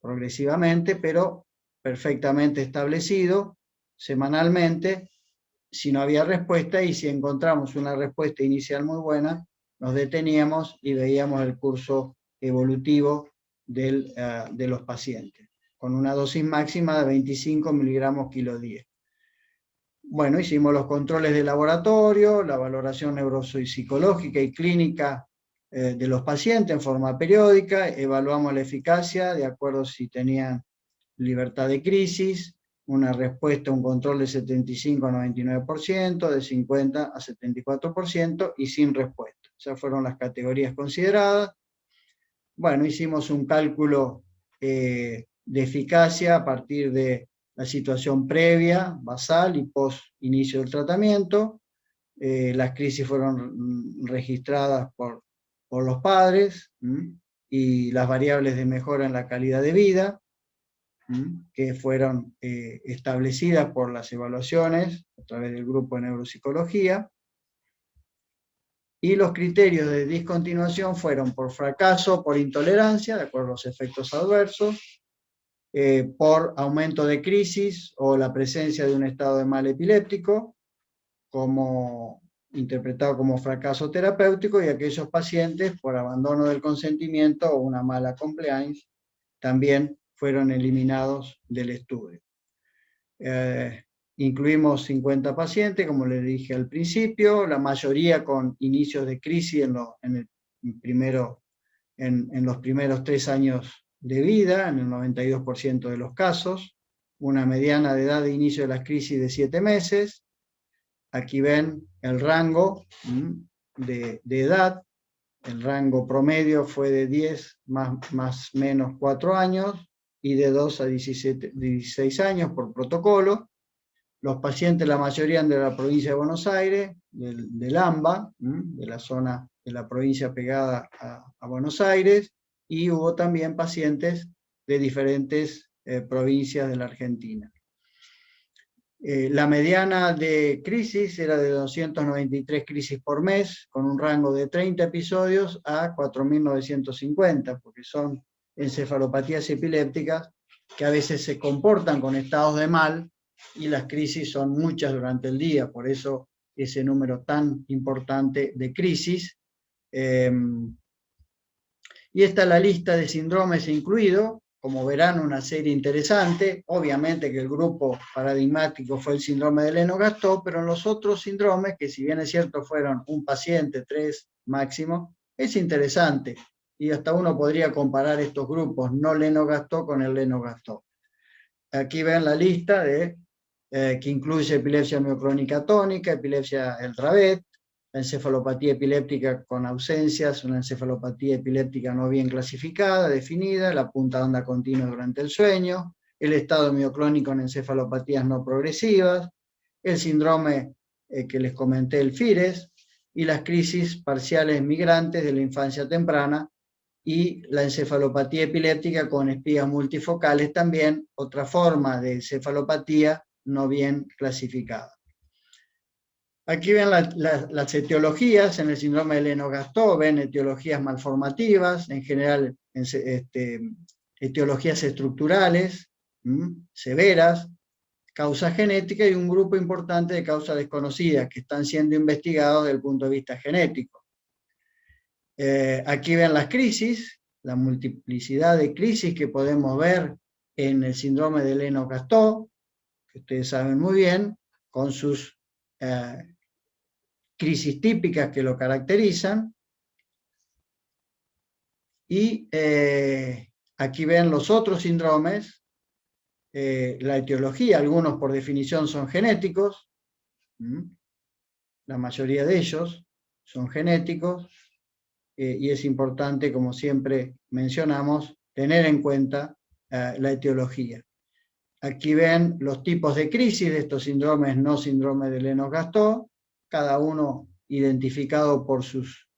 progresivamente, pero perfectamente establecido, semanalmente, si no había respuesta, y si encontramos una respuesta inicial muy buena, nos deteníamos y veíamos el curso evolutivo de los pacientes, con una dosis máxima de 25 miligramos kilo día. Bueno, hicimos los controles de laboratorio, la valoración neuropsicológica y clínica de los pacientes en forma periódica, evaluamos la eficacia de acuerdo si tenían libertad de crisis, una respuesta, un control de 75 a 99%, de 50 a 74% y sin respuesta. Esas fueron las categorías consideradas. Bueno, hicimos un cálculo de eficacia a partir de la situación previa, basal y post inicio del tratamiento. Las crisis fueron registradas por los padres, y las variables de mejora en la calidad de vida, que fueron establecidas por las evaluaciones a través del grupo de neuropsicología. Y los criterios de discontinuación fueron por fracaso, por intolerancia, de acuerdo a los efectos adversos, por aumento de crisis o la presencia de un estado de mal epiléptico, interpretado como fracaso terapéutico, y aquellos pacientes por abandono del consentimiento o una mala compliance también fueron eliminados del estudio. Incluimos 50 pacientes, como les dije al principio, la mayoría con inicios de crisis en los primeros 3 años de vida, en el 92% de los casos, una mediana de edad de inicio de las crisis de 7 meses. Aquí ven el rango de edad. El rango promedio fue de 10 más menos 4 años y de 2 a 16 años por protocolo. Los pacientes, la mayoría de la provincia de Buenos Aires, del AMBA, de la zona de la provincia pegada a Buenos Aires, y hubo también pacientes de diferentes provincias de la Argentina. La mediana de crisis era de 293 crisis por mes, con un rango de 30 episodios a 4.950, porque son encefalopatías epilépticas que a veces se comportan con estados de mal y las crisis son muchas durante el día, por eso ese número tan importante de crisis. Y esta es la lista de síndromes incluido. Como verán, una serie interesante. Obviamente que el grupo paradigmático fue el síndrome de Lennox-Gastaut, pero en los otros síndromes, que si bien es cierto fueron un paciente, 3 máximo, es interesante. Y hasta uno podría comparar estos grupos, no Lennox-Gastaut con el Lennox-Gastaut. Aquí ven la lista que incluye epilepsia mioclónica tónica, epilepsia el Dravet, la encefalopatía epiléptica con ausencias, una encefalopatía epiléptica no bien clasificada, definida, la punta de onda continua durante el sueño, el estado mioclónico en encefalopatías no progresivas, el síndrome que les comenté, el FIRES, y las crisis parciales migrantes de la infancia temprana, y la encefalopatía epiléptica con espigas multifocales también, otra forma de encefalopatía no bien clasificada. Aquí ven las etiologías en el síndrome de Lennox-Gastaut, ven etiologías malformativas, en general etiologías estructurales, severas, causa genética y un grupo importante de causas desconocidas que están siendo investigados desde el punto de vista genético. Aquí ven las crisis, la multiplicidad de crisis que podemos ver en el síndrome de Lennox-Gastaut, que ustedes saben muy bien, con sus crisis típicas que lo caracterizan. Y aquí ven los otros síndromes, la etiología, algunos por definición son genéticos, la mayoría de ellos son genéticos, y es importante, como siempre mencionamos, tener en cuenta la etiología. Aquí ven los tipos de crisis de estos síndromes, no síndrome de Lennox-Gastaut, cada uno identificado por sus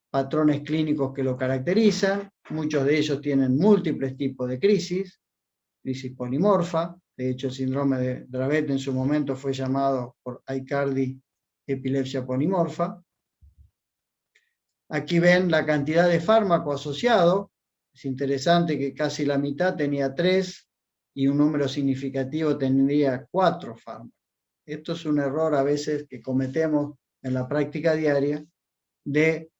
patrones clínicos que lo caracterizan. Muchos de ellos tienen múltiples tipos de crisis polimorfa. De hecho, el síndrome de Dravet en su momento fue llamado por Aicardi epilepsia polimorfa. Aquí ven la cantidad de fármaco asociado. Es interesante que casi la mitad tenía 3 y un número significativo tendría 4 fármacos. Esto es un error a veces que cometemos en la práctica diaria de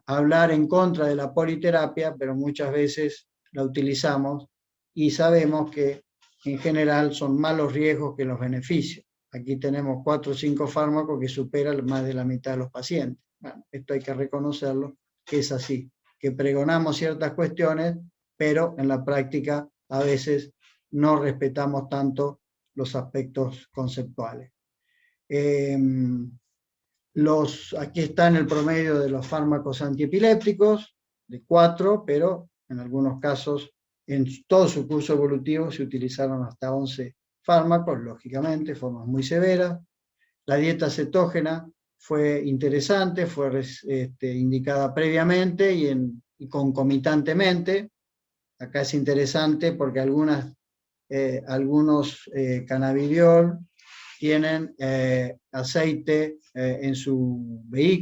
hablar en contra de la politerapia, pero muchas veces la utilizamos y sabemos que en general son más los riesgos que los beneficios. Aquí tenemos 4 o 5 fármacos que superan más de la mitad de los pacientes. Bueno, esto hay que reconocerlo, que es así, que pregonamos ciertas cuestiones, pero en la práctica a veces no respetamos tanto los aspectos conceptuales. Aquí está en el promedio de los fármacos antiepilépticos, de 4, pero en algunos casos, en todo su curso evolutivo, se utilizaron hasta 11 fármacos, lógicamente, formas muy severas. La dieta cetógena fue interesante, fue indicada previamente y concomitantemente. Acá es interesante porque algunos cannabidiol tienen aceite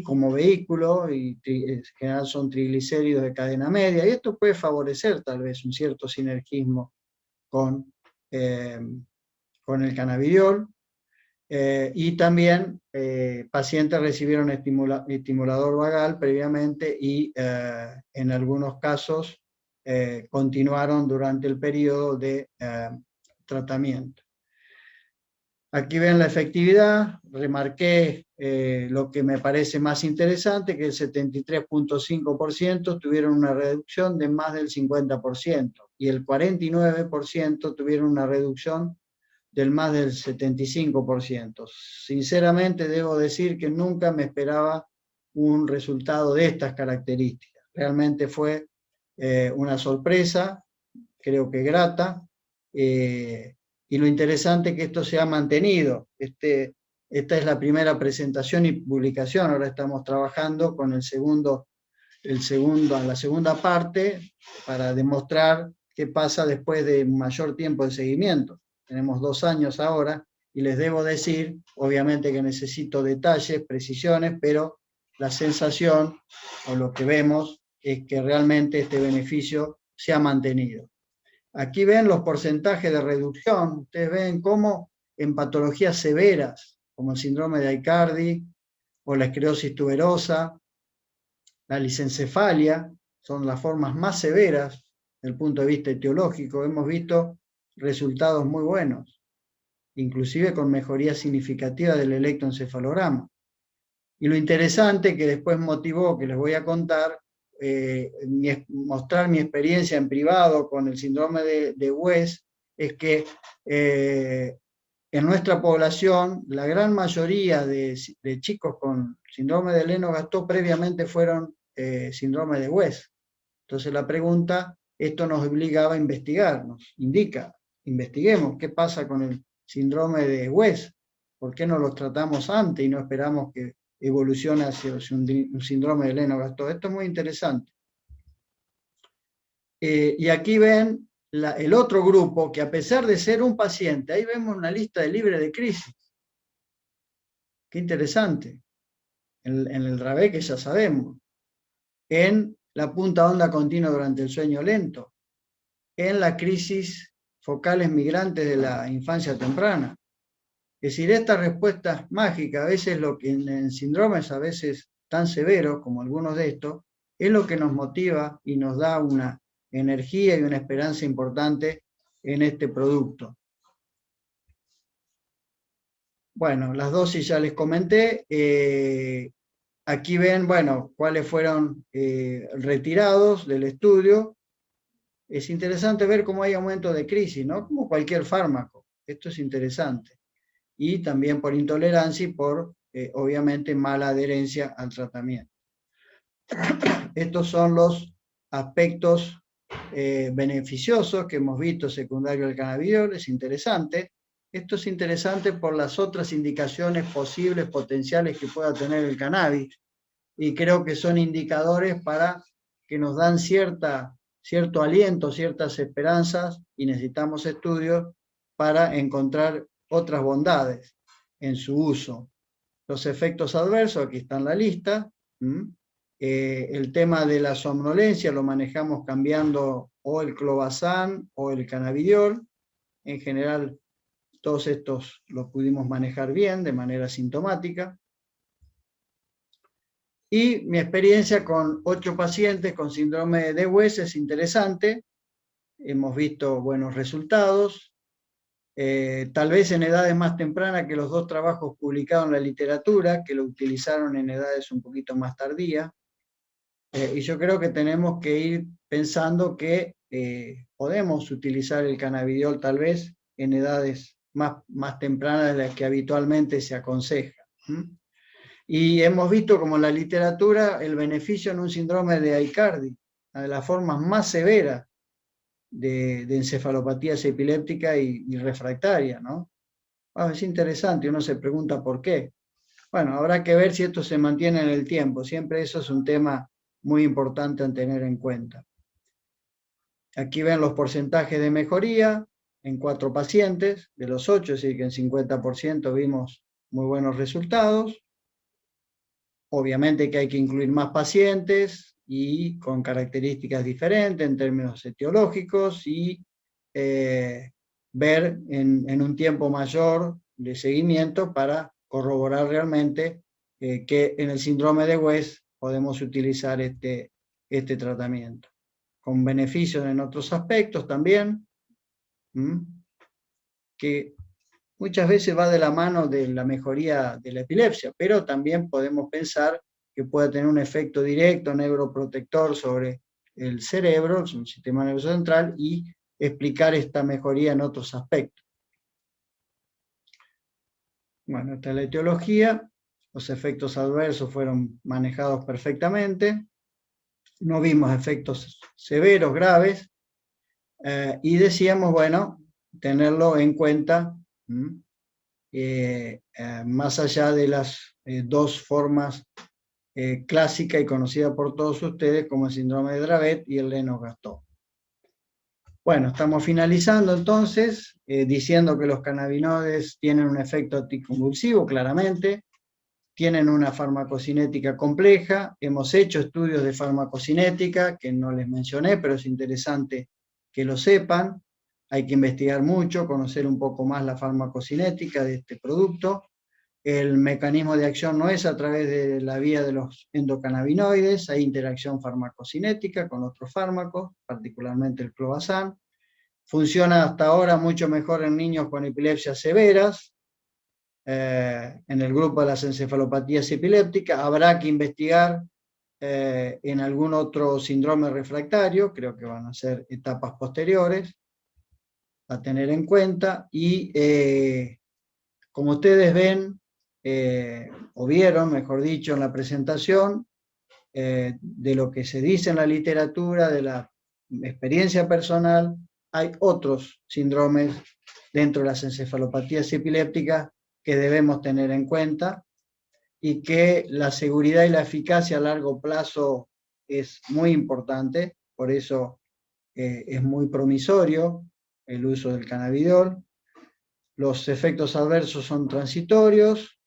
como vehículo y en general son triglicéridos de cadena media, y esto puede favorecer tal vez un cierto sinergismo con el cannabidiol. Y también pacientes recibieron estimulador vagal previamente y en algunos casos continuaron durante el periodo de tratamiento. Aquí ven la efectividad, remarqué lo que me parece más interesante, que el 73.5% tuvieron una reducción de más del 50% y el 49% tuvieron una reducción del más del 75%. Sinceramente debo decir que nunca me esperaba un resultado de estas características. Realmente fue una sorpresa, creo que grata, y lo interesante es que esto se ha mantenido. Esta es la primera presentación y publicación, ahora estamos trabajando con la segunda parte para demostrar qué pasa después de un mayor tiempo de seguimiento. Tenemos 2 años ahora y les debo decir, obviamente que necesito detalles, precisiones, pero la sensación o lo que vemos es que realmente este beneficio se ha mantenido. Aquí ven los porcentajes de reducción, ustedes ven cómo en patologías severas, como el síndrome de Aicardi o la esclerosis tuberosa, la lisencefalia, son las formas más severas desde el punto de vista etiológico, hemos visto resultados muy buenos, inclusive con mejoría significativa del electroencefalograma. Y lo interesante que después motivó, que les voy a contar, mostrar mi experiencia en privado con el síndrome de West, es que en nuestra población, la gran mayoría de chicos con síndrome de Lennox-Gastaut previamente fueron síndrome de West. Entonces la pregunta, esto nos obligaba a investigar, nos indica, investiguemos qué pasa con el síndrome de West, por qué no los tratamos antes y no esperamos que evolucione hacia un síndrome de Lennox-Gastaut. Esto es muy interesante. Y aquí ven el otro grupo que, a pesar de ser un paciente, ahí vemos una lista de libre de crisis. Qué interesante. En el Dravet, que ya sabemos. En la punta onda continua durante el sueño lento. En la crisis focales migrantes de la infancia temprana. Es decir, esta respuesta mágica, a veces lo que en síndromes a veces tan severos como algunos de estos, es lo que nos motiva y nos da una energía y una esperanza importante en este producto. Bueno, las dosis ya les comenté. Aquí ven, bueno, cuáles fueron retirados del estudio. Es interesante ver cómo hay aumento de crisis, ¿no? Como cualquier fármaco. Esto es interesante. Y también por intolerancia y por, obviamente, mala adherencia al tratamiento. Estos son los aspectos beneficiosos que hemos visto secundario al cannabidiol. Es interesante. Esto es interesante por las otras indicaciones posibles, potenciales que pueda tener el cannabis. Y creo que son indicadores para que nos dan cierto aliento, ciertas esperanzas, y necesitamos estudios para encontrar otras bondades en su uso. Los efectos adversos, aquí está en la lista. El tema de la somnolencia lo manejamos cambiando o el clobazam o el cannabidiol. En general, todos estos los pudimos manejar bien, de manera sintomática. Y mi experiencia con 8 pacientes con síndrome de West es interesante. Hemos visto buenos resultados. Tal vez en edades más tempranas que los 2 trabajos publicados en la literatura, que lo utilizaron en edades un poquito más tardías. Y yo creo que tenemos que ir pensando que podemos utilizar el cannabidiol tal vez en edades más tempranas de las que habitualmente se aconseja. Y hemos visto como en la literatura el beneficio en un síndrome de Aicardi, una de las formas más severas de encefalopatías epilépticas y refractaria, ¿no? Es interesante, uno se pregunta por qué. Bueno, habrá que ver si esto se mantiene en el tiempo, siempre eso es un tema muy importante a tener en cuenta. Aquí ven los porcentajes de mejoría en 4 pacientes, de los 8, es decir que en 50% vimos muy buenos resultados. Obviamente que hay que incluir más pacientes y con características diferentes en términos etiológicos y ver en un tiempo mayor de seguimiento para corroborar realmente que en el síndrome de West podemos utilizar este tratamiento. Con beneficios en otros aspectos también, que muchas veces va de la mano de la mejoría de la epilepsia, pero también podemos pensar que puede tener un efecto directo neuroprotector sobre el cerebro, el sistema nervioso central, y explicar esta mejoría en otros aspectos. Bueno, esta es la etiología. Los efectos adversos fueron manejados perfectamente. No vimos efectos severos, graves. Y decíamos, bueno, tenerlo en cuenta más allá de las 2 formas clásica y conocida por todos ustedes como el síndrome de Dravet y el Lennox-Gastaut. Bueno, estamos finalizando entonces, diciendo que los cannabinoides tienen un efecto anticonvulsivo, claramente, tienen una farmacocinética compleja, hemos hecho estudios de farmacocinética, que no les mencioné, pero es interesante que lo sepan, hay que investigar mucho, conocer un poco más la farmacocinética de este producto. El mecanismo de acción no es a través de la vía de los endocannabinoides, hay interacción farmacocinética con otros fármacos, particularmente el clobazam. Funciona hasta ahora mucho mejor en niños con epilepsias severas, en el grupo de las encefalopatías epilépticas. Habrá que investigar en algún otro síndrome refractario, creo que van a ser etapas posteriores a tener en cuenta, y como ustedes ven, o vieron, mejor dicho, en la presentación, de lo que se dice en la literatura, de la experiencia personal, hay otros síndromes dentro de las encefalopatías epilépticas que debemos tener en cuenta y que la seguridad y la eficacia a largo plazo es muy importante, por eso es muy promisorio el uso del cannabidiol. Los efectos adversos son transitorios,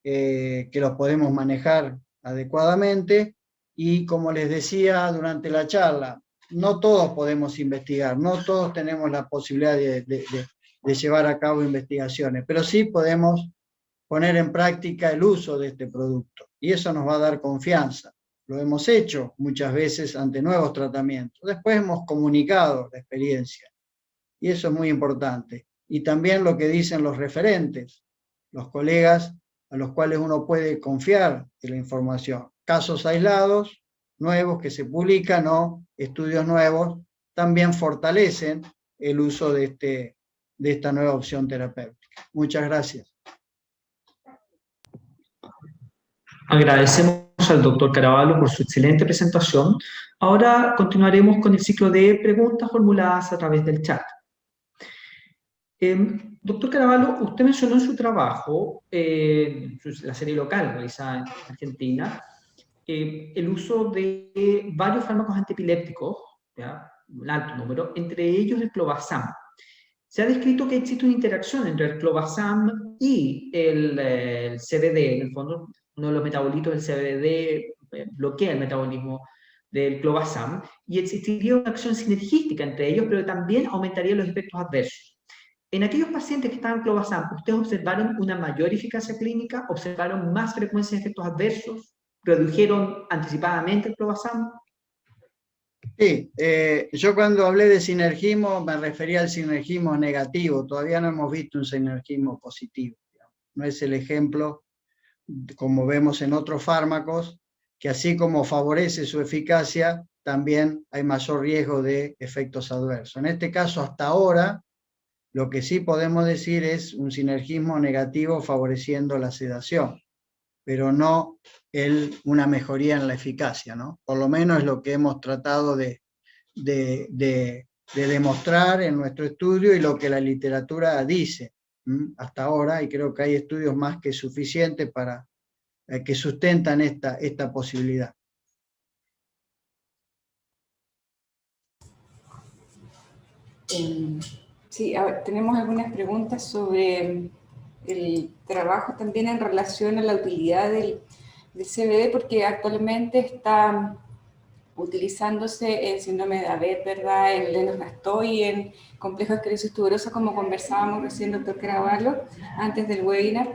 que los podemos manejar adecuadamente, y como les decía durante la charla, no todos podemos investigar, no todos tenemos la posibilidad de llevar a cabo investigaciones, pero sí podemos poner en práctica el uso de este producto, y eso nos va a dar confianza. Lo hemos hecho muchas veces ante nuevos tratamientos, después hemos comunicado la experiencia, y eso es muy importante. Y también lo que dicen los referentes, los colegas a los cuales uno puede confiar en la información. Casos aislados, nuevos que se publican, o estudios nuevos, también fortalecen el uso de esta nueva opción terapéutica. Muchas gracias. Agradecemos al doctor Caraballo por su excelente presentación. Ahora continuaremos con el ciclo de preguntas formuladas a través del chat. Doctor Caraballo, usted mencionó en su trabajo, la serie local realizada en Argentina, el uso de varios fármacos antiepilépticos, ¿ya? Un alto número, entre ellos el clobazam. Se ha descrito que existe una interacción entre el clobazam y el CBD. En el fondo, uno de los metabolitos del CBD bloquea el metabolismo del clobazam, y existiría una acción sinergística entre ellos, pero también aumentaría los efectos adversos. En aquellos pacientes que estaban clobazam, ¿ustedes observaron una mayor eficacia clínica? ¿Observaron más frecuencia de efectos adversos? ¿Redujeron anticipadamente el clobazam? Sí, yo cuando hablé de sinergismo me refería al sinergismo negativo, todavía no hemos visto un sinergismo positivo. No es el ejemplo, como vemos en otros fármacos, que así como favorece su eficacia, también hay mayor riesgo de efectos adversos. En este caso, hasta ahora, lo que sí podemos decir es un sinergismo negativo favoreciendo la sedación, pero no una mejoría en la eficacia, ¿no? Por lo menos es lo que hemos tratado de demostrar en nuestro estudio y lo que la literatura dice hasta ahora, y creo que hay estudios más que suficientes para que sustentan esta posibilidad. Sí, a ver, tenemos algunas preguntas sobre el trabajo también en relación a la utilidad del CBD, porque actualmente está utilizándose en síndrome de Abet, ¿verdad?, en Lennox-Gastaut, en complejo de esclerosis tuberosa, como conversábamos recién, doctor Caraballo, antes del webinar,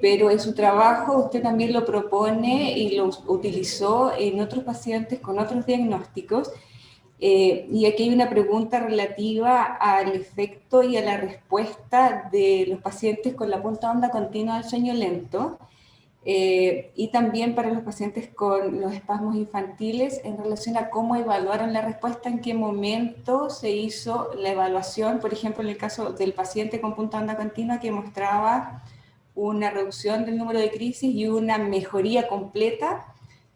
pero en su trabajo usted también lo propone y lo utilizó en otros pacientes con otros diagnósticos. Y aquí hay una pregunta relativa al efecto y a la respuesta de los pacientes con la punta onda continua del sueño lento, y también para los pacientes con los espasmos infantiles en relación a cómo evaluaron la respuesta, en qué momento se hizo la evaluación, por ejemplo, en el caso del paciente con punta onda continua que mostraba una reducción del número de crisis y una mejoría completa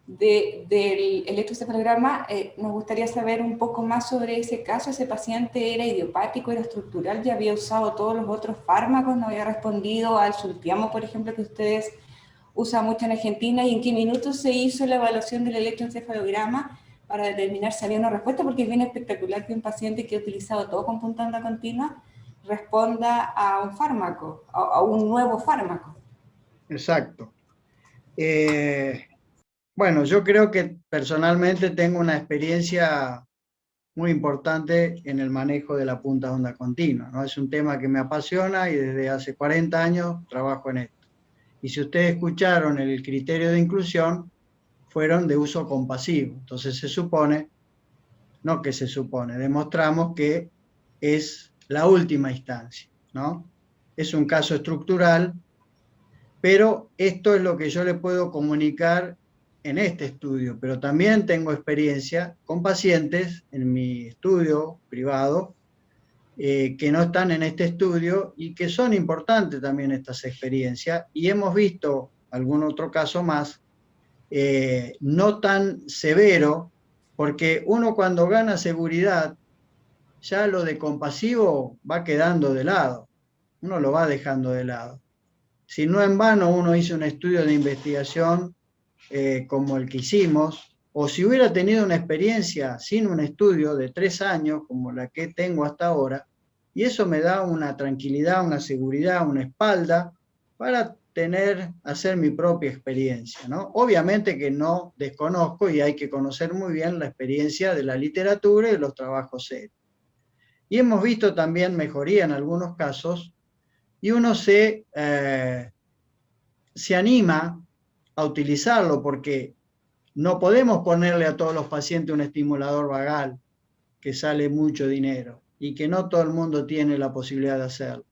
del electroencefalograma. Nos gustaría saber un poco más sobre ese caso. ¿Ese paciente era idiopático, era estructural, ya había usado todos los otros fármacos, no había respondido al sultiamo, por ejemplo, que ustedes usan mucho en Argentina, y en qué minutos se hizo la evaluación del electroencefalograma para determinar si había una respuesta, porque es bien espectacular que un paciente que ha utilizado todo con punta onda continua responda a un fármaco, a un nuevo fármaco. Exacto. Bueno, yo creo que personalmente tengo una experiencia muy importante en el manejo de la punta onda continua, ¿no? Es un tema que me apasiona y desde hace 40 años trabajo en esto. Y si ustedes escucharon el criterio de inclusión, fueron de uso compasivo. Entonces se supone, no que se supone, demostramos que es la última instancia, ¿no? Es un caso estructural, pero esto es lo que yo le puedo comunicar en este estudio, pero también tengo experiencia con pacientes en mi estudio privado que no están en este estudio y que son importantes también estas experiencias, y hemos visto algún otro caso más, no tan severo, porque uno cuando gana seguridad, ya lo de compasivo va quedando de lado, uno lo va dejando de lado. Si no en vano uno hizo un estudio de investigación como el que hicimos, o si hubiera tenido una experiencia sin un estudio de 3 años, como la que tengo hasta ahora, y eso me da una tranquilidad, una seguridad, una espalda para hacer mi propia experiencia, ¿no? Obviamente que no desconozco y hay que conocer muy bien la experiencia de la literatura y de los trabajos serios. Y hemos visto también mejoría en algunos casos, y uno se anima a utilizarlo porque no podemos ponerle a todos los pacientes un estimulador vagal que sale mucho dinero y que no todo el mundo tiene la posibilidad de hacerlo,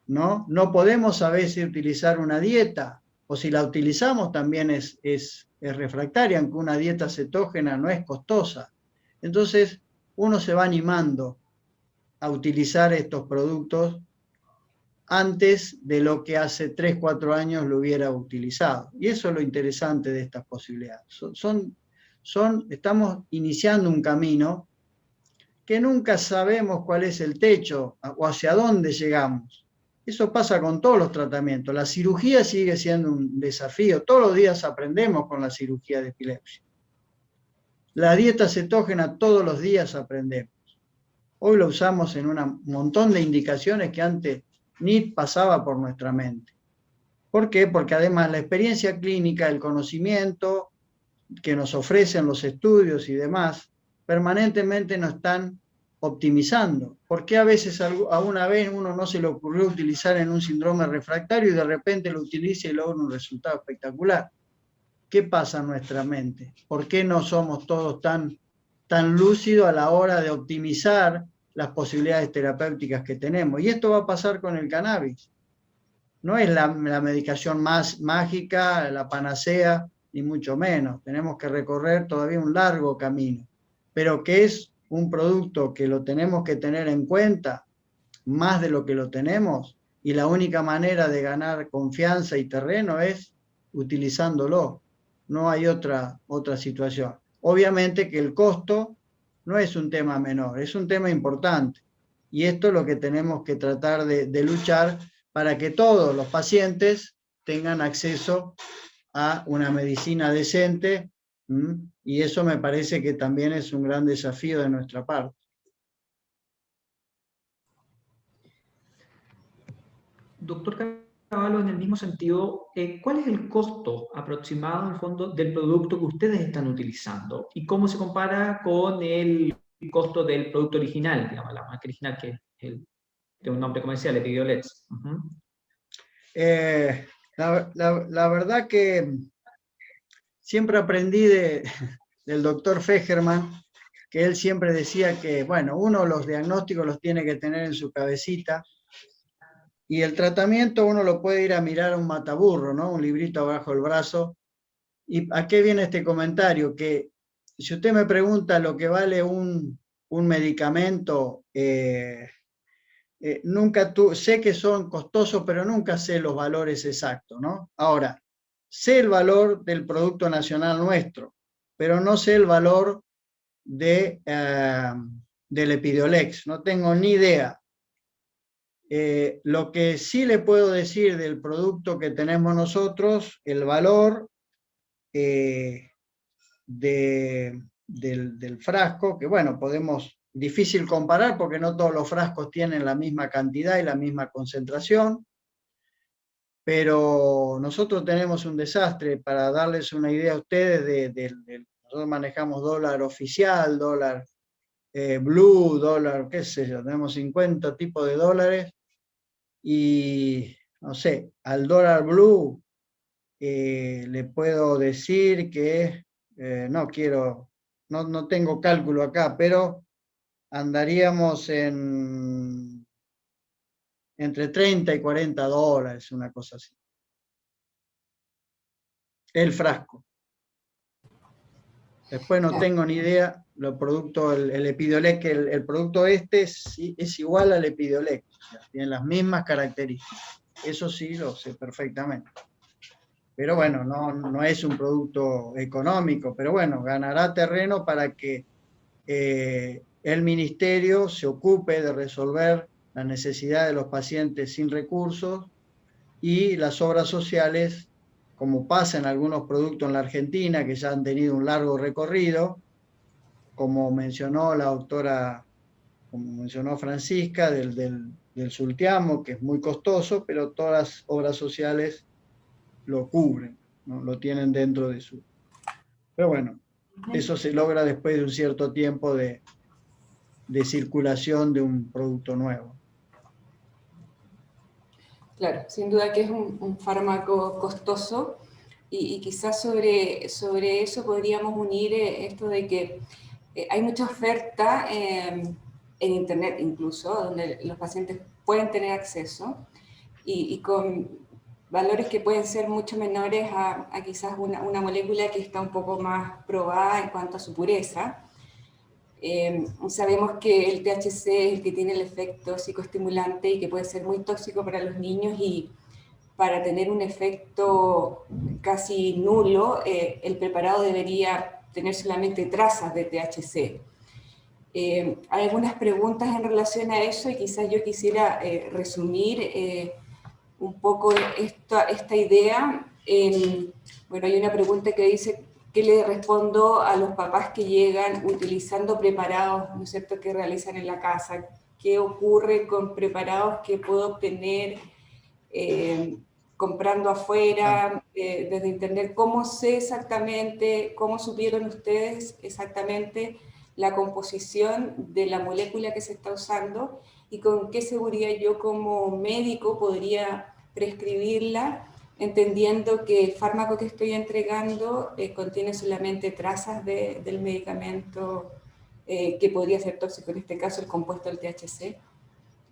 ¿no? No podemos a veces utilizar una dieta, o si la utilizamos también es refractaria, aunque una dieta cetógena no es costosa. Entonces uno se va animando a utilizar estos productos antes de lo que hace 3, 4 años lo hubiera utilizado. Y eso es lo interesante de estas posibilidades. Estamos iniciando un camino que nunca sabemos cuál es el techo o hacia dónde llegamos. Eso pasa con todos los tratamientos. La cirugía sigue siendo un desafío. Todos los días aprendemos con la cirugía de epilepsia. La dieta cetógena todos los días aprendemos. Hoy lo usamos en un montón de indicaciones que antes ni pasaba por nuestra mente. ¿Por qué? Porque además la experiencia clínica, el conocimiento que nos ofrecen los estudios y demás, permanentemente nos están optimizando. ¿Por qué a veces a una vez uno no se le ocurrió utilizar en un síndrome refractario y de repente lo utiliza y logra un resultado espectacular? ¿Qué pasa en nuestra mente? ¿Por qué no somos todos tan lúcidos a la hora de optimizar las posibilidades terapéuticas que tenemos? Y esto va a pasar con el cannabis. No es la medicación más mágica, la panacea, ni mucho menos. Tenemos que recorrer todavía un largo camino, pero que es un producto que lo tenemos que tener en cuenta más de lo que lo tenemos, y la única manera de ganar confianza y terreno es utilizándolo. No hay otra situación. Obviamente que el costo no es un tema menor, es un tema importante. Y esto es lo que tenemos que tratar de luchar para que todos los pacientes tengan acceso a una medicina decente, y eso me parece que también es un gran desafío de nuestra parte. Doctor Cavallo, en el mismo sentido, ¿cuál es el costo aproximado, en el fondo, del producto que ustedes están utilizando? ¿Y cómo se compara con el costo del producto original, digamos, la marca original, que es de un nombre comercial, Epidiolex? La verdad que siempre aprendí del doctor Fejerman, que él siempre decía que, bueno, uno los diagnósticos los tiene que tener en su cabecita, y el tratamiento uno lo puede ir a mirar a un mataburro, ¿no? Un librito abajo del brazo. ¿Y a qué viene este comentario? Que si usted me pregunta lo que vale un medicamento, sé que son costosos, pero nunca sé los valores exactos, ¿no? Ahora, sé el valor del Producto Nacional nuestro, pero no sé el valor del Epidiolex, no tengo ni idea. Lo que sí le puedo decir del producto que tenemos nosotros, el valor de del frasco, que bueno, difícil comparar porque no todos los frascos tienen la misma cantidad y la misma concentración, pero nosotros tenemos un desastre. Para darles una idea a ustedes, nosotros manejamos dólar oficial, dólar blue, dólar, qué sé yo, tenemos 50 tipos de dólares, y no sé, al dólar blue le puedo decir que, no tengo cálculo acá, pero andaríamos entre 30 y 40 dólares, una cosa así. El frasco. Después no tengo ni idea, los productos, el Epidiolex, el producto es igual al Epidiolex, o sea, tiene las mismas características. Eso sí lo sé perfectamente. Pero bueno, no es un producto económico, pero bueno, ganará terreno para que el ministerio se ocupe de resolver la necesidad de los pacientes sin recursos, y las obras sociales, como pasa en algunos productos en la Argentina que ya han tenido un largo recorrido, como mencionó la doctora, como mencionó Francisca, del Sultiamo, que es muy costoso, pero todas las obras sociales lo cubren, ¿no? Lo tienen dentro de su... Pero bueno, eso se logra después de un cierto tiempo de circulación de un producto nuevo. Claro, sin duda que es un fármaco costoso y quizás sobre eso podríamos unir esto de que hay mucha oferta en Internet incluso, donde los pacientes pueden tener acceso y con valores que pueden ser mucho menores a quizás una molécula que está un poco más probada en cuanto a su pureza. Sabemos que el THC es el que tiene el efecto psicoestimulante y que puede ser muy tóxico para los niños, y para tener un efecto casi nulo, el preparado debería tener solamente trazas de THC. Hay algunas preguntas en relación a eso y quizás yo quisiera resumir un poco esta idea. Bueno, hay una pregunta que dice: ¿qué le respondo a los papás que llegan utilizando preparados, ¿no es cierto?, que realizan en la casa? ¿Qué ocurre con preparados que puedo obtener comprando afuera, desde internet? ¿Cómo sé exactamente, cómo supieron ustedes exactamente la composición de la molécula que se está usando y con qué seguridad yo como médico podría prescribirla, entendiendo que el fármaco que estoy entregando contiene solamente trazas del medicamento que podría ser tóxico, en este caso el compuesto del THC?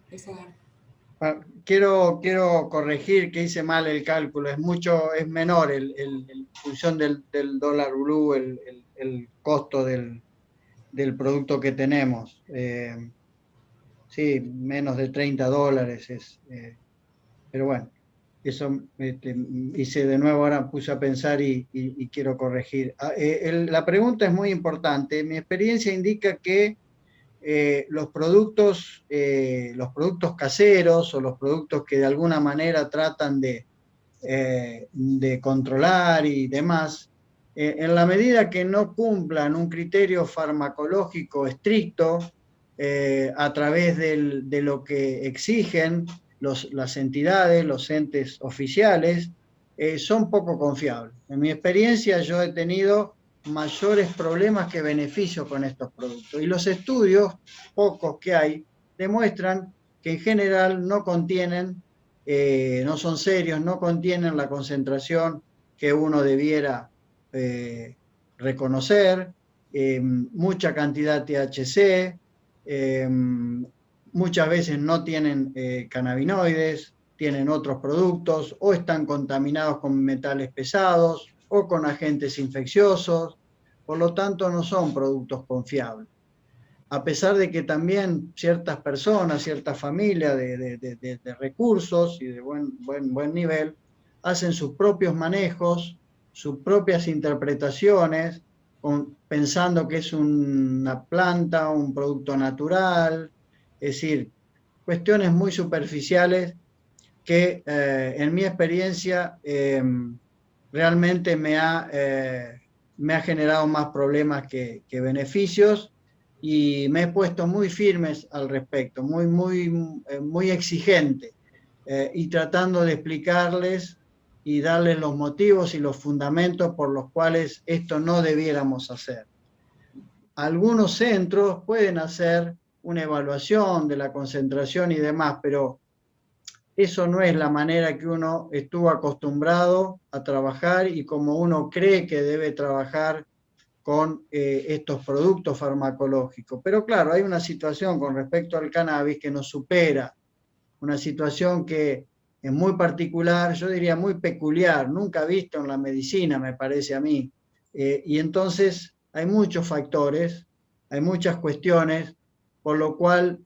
Esa... Quiero corregir que hice mal el cálculo, es menor en función del dólar blue, el costo del producto que tenemos. Sí, menos de 30 dólares es, pero bueno, eso hice de nuevo, ahora puse a pensar y quiero corregir. La pregunta es muy importante. Mi experiencia indica que los productos caseros, o los productos que de alguna manera tratan de controlar y demás, en la medida que no cumplan un criterio farmacológico estricto, a través de lo que exigen las entidades, los entes oficiales, son poco confiables. En mi experiencia yo he tenido mayores problemas que beneficios con estos productos, y los estudios, pocos que hay, demuestran que en general no contienen, no son serios, no contienen la concentración que uno debiera reconocer, mucha cantidad de THC, muchas veces no tienen cannabinoides, tienen otros productos, o están contaminados con metales pesados o con agentes infecciosos, por lo tanto no son productos confiables. A pesar de que también ciertas personas, ciertas familias de recursos y de buen nivel, hacen sus propios manejos, sus propias interpretaciones, pensando que es una planta, un producto natural, es decir, cuestiones muy superficiales que en mi experiencia realmente me ha me ha generado más problemas que beneficios, y me he puesto muy firmes al respecto, muy exigente, y tratando de explicarles y darles los motivos y los fundamentos por los cuales esto no debiéramos hacer. Algunos centros pueden hacer una evaluación de la concentración y demás, pero eso no es la manera que uno estuvo acostumbrado a trabajar y como uno cree que debe trabajar con estos productos farmacológicos. Pero claro, hay una situación con respecto al cannabis que nos supera, una situación que es muy particular, yo diría muy peculiar, nunca visto en la medicina, me parece a mí. Y entonces hay muchos factores, hay muchas cuestiones, por lo cual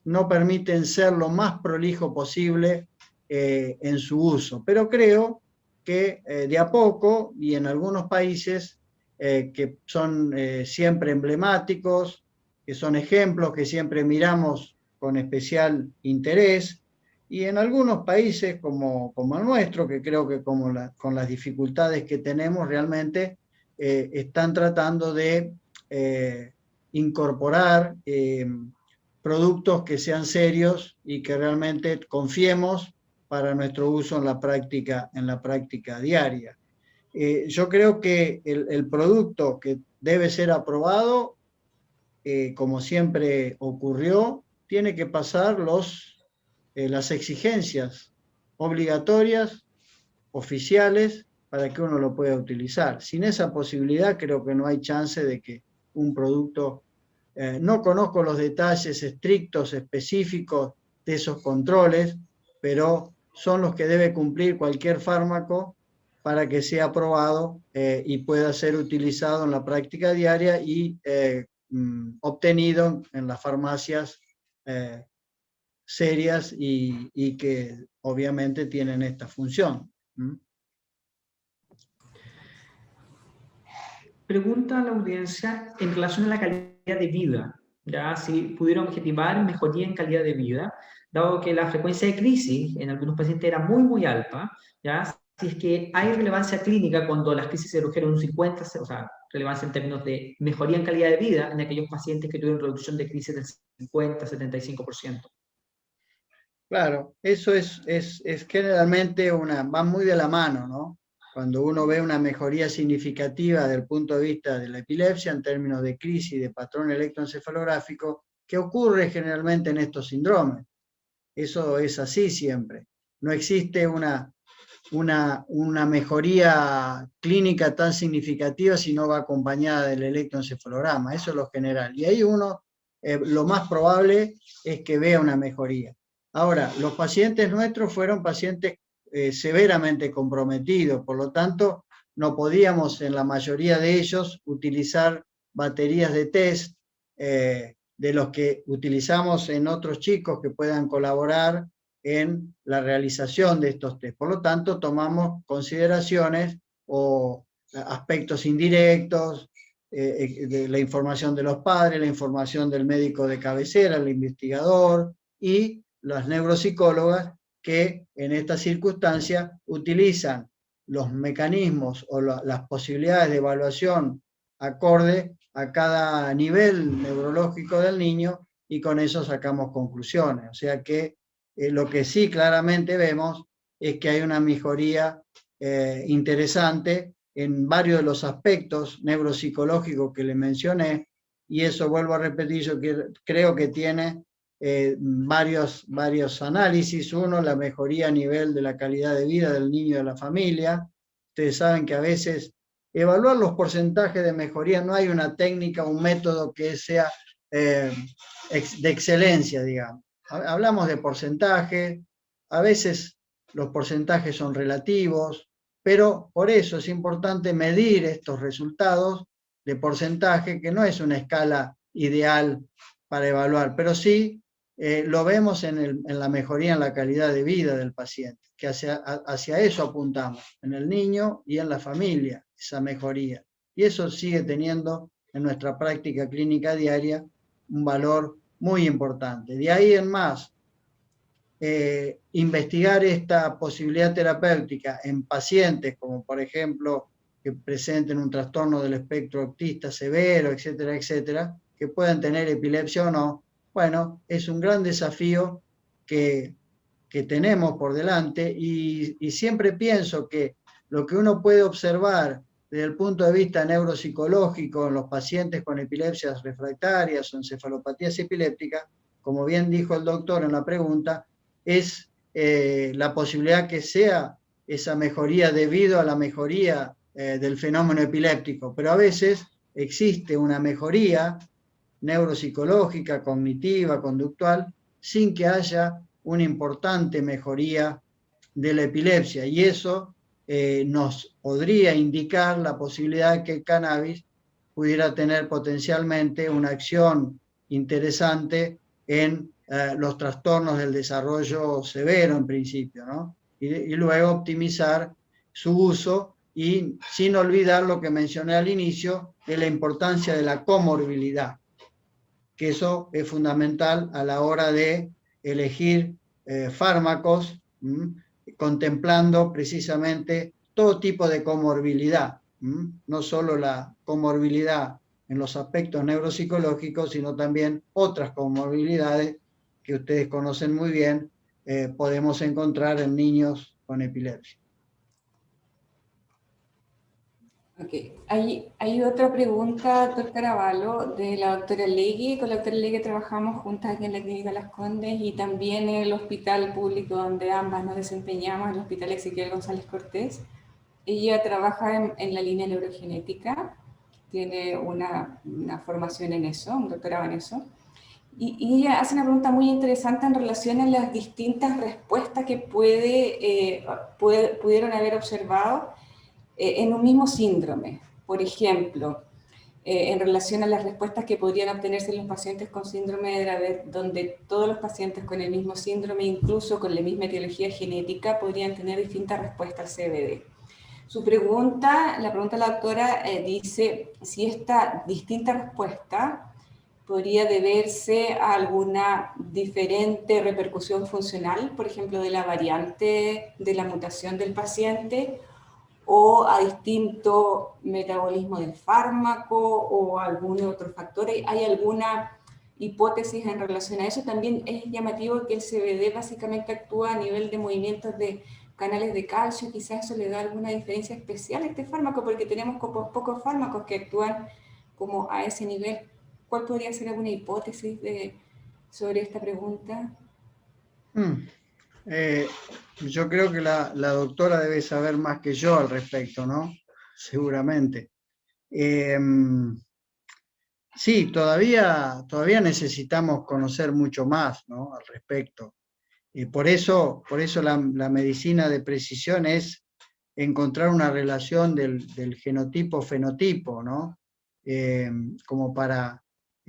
no permiten ser lo más prolijo posible en su uso. Pero creo que de a poco, y en algunos países que son siempre emblemáticos, que son ejemplos que siempre miramos con especial interés, y en algunos países como el nuestro, que creo que con las dificultades que tenemos realmente están tratando de incorporar productos que sean serios y que realmente confiemos para nuestro uso en la práctica diaria. Yo creo que el producto que debe ser aprobado, como siempre ocurrió, tiene que pasar las exigencias obligatorias, oficiales, para que uno lo pueda utilizar. Sin esa posibilidad creo que no hay chance de que un producto, no conozco los detalles estrictos, específicos de esos controles, pero son los que debe cumplir cualquier fármaco para que sea aprobado y pueda ser utilizado en la práctica diaria y obtenido en las farmacias serias y que obviamente tienen esta función. Pregunta a la audiencia en relación a la calidad de vida, ya si pudieron objetivar mejoría en calidad de vida, dado que la frecuencia de crisis en algunos pacientes era muy alta, ya si es que hay relevancia clínica cuando las crisis se redujeron un 50, o sea, relevancia en términos de mejoría en calidad de vida en aquellos pacientes que tuvieron reducción de crisis del 50-75%. Claro, eso es generalmente va muy de la mano, ¿no? Cuando uno ve una mejoría significativa desde el punto de vista de la epilepsia en términos de crisis de patrón electroencefalográfico, que ocurre generalmente en estos síndromes. Eso es así siempre. No existe una mejoría clínica tan significativa si no va acompañada del electroencefalograma. Eso es lo general. Y ahí uno, lo más probable es que vea una mejoría. Ahora, los pacientes nuestros fueron pacientes severamente comprometidos, por lo tanto, no podíamos en la mayoría de ellos utilizar baterías de test de los que utilizamos en otros chicos que puedan colaborar en la realización de estos test. Por lo tanto, tomamos consideraciones o aspectos indirectos, de la información de los padres, la información del médico de cabecera, el investigador y las neuropsicólogas que en esta circunstancia utilizan los mecanismos o las posibilidades de evaluación acorde a cada nivel neurológico del niño y con eso sacamos conclusiones. O sea que lo que sí claramente vemos es que hay una mejoría interesante en varios de los aspectos neuropsicológicos que le mencioné, y eso, vuelvo a repetir, yo creo que tiene varios análisis. Uno, la mejoría a nivel de la calidad de vida del niño y de la familia. Ustedes saben que a veces evaluar los porcentajes de mejoría, no hay una técnica, un método que sea de excelencia, digamos. Hablamos de porcentaje, a veces los porcentajes son relativos, pero por eso es importante medir estos resultados de porcentaje, que no es una escala ideal para evaluar, pero sí lo vemos en la mejoría en la calidad de vida del paciente, que hacia eso apuntamos, en el niño y en la familia, esa mejoría. Y eso sigue teniendo en nuestra práctica clínica diaria un valor muy importante. De ahí en más, investigar esta posibilidad terapéutica en pacientes como por ejemplo que presenten un trastorno del espectro autista severo, etcétera, etcétera, que puedan tener epilepsia o no. Bueno, es un gran desafío que tenemos por delante y siempre pienso que lo que uno puede observar desde el punto de vista neuropsicológico en los pacientes con epilepsias refractarias o encefalopatías epilépticas, como bien dijo el doctor en la pregunta, es la posibilidad que sea esa mejoría debido a la mejoría del fenómeno epiléptico, pero a veces existe una mejoría neuropsicológica, cognitiva, conductual, sin que haya una importante mejoría de la epilepsia, y eso nos podría indicar la posibilidad de que el cannabis pudiera tener potencialmente una acción interesante en los trastornos del desarrollo severo en principio, ¿no? Y luego optimizar su uso y sin olvidar lo que mencioné al inicio de la importancia de la comorbilidad, que eso es fundamental a la hora de elegir fármacos, contemplando precisamente todo tipo de comorbilidad, no solo la comorbilidad en los aspectos neuropsicológicos, sino también otras comorbilidades que ustedes conocen muy bien, podemos encontrar en niños con epilepsia. Ok, hay otra pregunta, doctor Caraballo, de la doctora Legui. Con la doctora Legui trabajamos juntas aquí en la Clínica Las Condes y también en el hospital público donde ambas nos desempeñamos, el Hospital Ezequiel González Cortés. Ella trabaja en la línea neurogenética, tiene una formación en eso, un doctorado en eso. Y ella hace una pregunta muy interesante en relación a las distintas respuestas que pudieron haber observado en un mismo síndrome. Por ejemplo, en relación a las respuestas que podrían obtenerse en los pacientes con síndrome de Dravet, donde todos los pacientes con el mismo síndrome, incluso con la misma etiología genética, podrían tener distintas respuestas al CBD. Su pregunta, la pregunta de la doctora dice si esta distinta respuesta podría deberse a alguna diferente repercusión funcional, por ejemplo, de la variante de la mutación del paciente, o a distinto metabolismo del fármaco o algún otro factor. ¿Hay alguna hipótesis en relación a eso? También es llamativo que el CBD básicamente actúa a nivel de movimientos de canales de calcio, quizás eso le da alguna diferencia especial a este fármaco, porque tenemos pocos fármacos que actúan como a ese nivel. ¿Cuál podría ser alguna hipótesis sobre esta pregunta? Yo creo que la doctora debe saber más que yo al respecto, ¿no? Seguramente. Sí, todavía necesitamos conocer mucho más, ¿no? Al respecto. Por eso la medicina de precisión es encontrar una relación del genotipo-fenotipo, ¿no?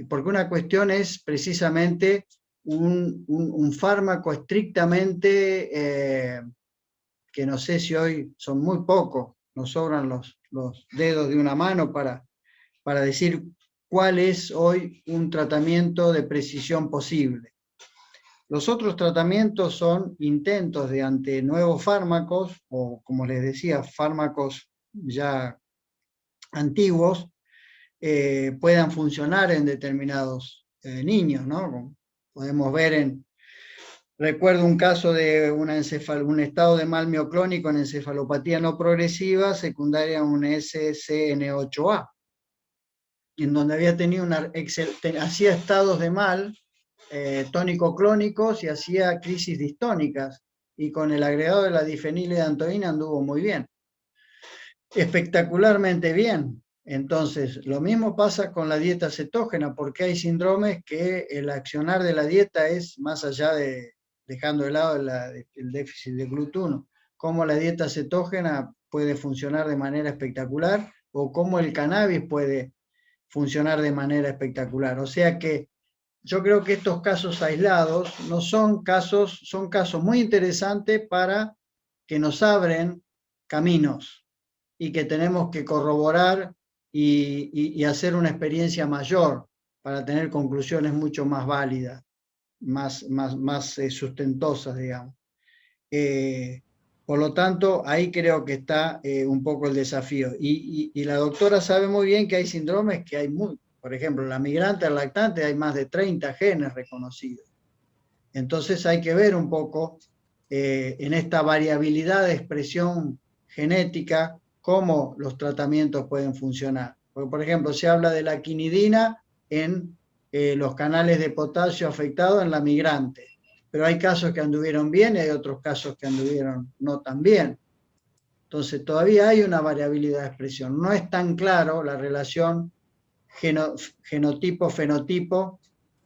Porque una cuestión es precisamente un fármaco estrictamente, que no sé si hoy son muy pocos, nos sobran los dedos de una mano para decir cuál es hoy un tratamiento de precisión posible. Los otros tratamientos son intentos de ante nuevos fármacos, o como les decía, fármacos ya antiguos, puedan funcionar en determinados niños, ¿no? Podemos ver recuerdo un caso de un estado de mal mioclónico en encefalopatía no progresiva, secundaria a un SCN8A, en donde había tenido hacía estados de mal tónico-clónicos y hacía crisis distónicas, y con el agregado de la difeniledantoína anduvo muy bien, espectacularmente bien. Entonces, lo mismo pasa con la dieta cetógena, porque hay síndromes que el accionar de la dieta es más allá de, dejando de lado el déficit de GLUT1, cómo la dieta cetógena puede funcionar de manera espectacular, o cómo el cannabis puede funcionar de manera espectacular. O sea que yo creo que estos casos aislados no son casos, son casos muy interesantes para que nos abren caminos y que tenemos que corroborar y hacer una experiencia mayor para tener conclusiones mucho más válidas, más sustentosas, digamos. Por lo tanto, ahí creo que está un poco el desafío. Y la doctora sabe muy bien que hay síndromes que hay por ejemplo, la migrante, el lactante, hay más de 30 genes reconocidos. Entonces hay que ver un poco en esta variabilidad de expresión genética cómo los tratamientos pueden funcionar. Porque, por ejemplo, se habla de la quinidina en los canales de potasio afectados en la migrante, pero hay casos que anduvieron bien y hay otros casos que anduvieron no tan bien. Entonces todavía hay una variabilidad de expresión. No es tan claro la relación genotipo-fenotipo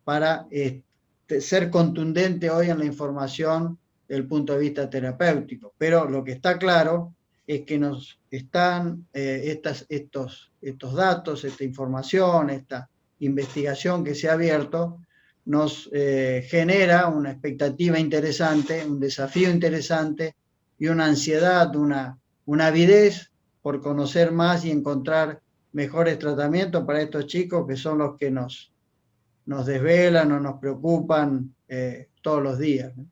para ser contundente hoy en la información desde el punto de vista terapéutico. Pero lo que está claro es que nos están estos datos, esta información, esta investigación que se ha abierto, nos genera una expectativa interesante, un desafío interesante y una ansiedad, una avidez por conocer más y encontrar mejores tratamientos para estos chicos que son los que nos desvelan o nos preocupan todos los días, ¿no?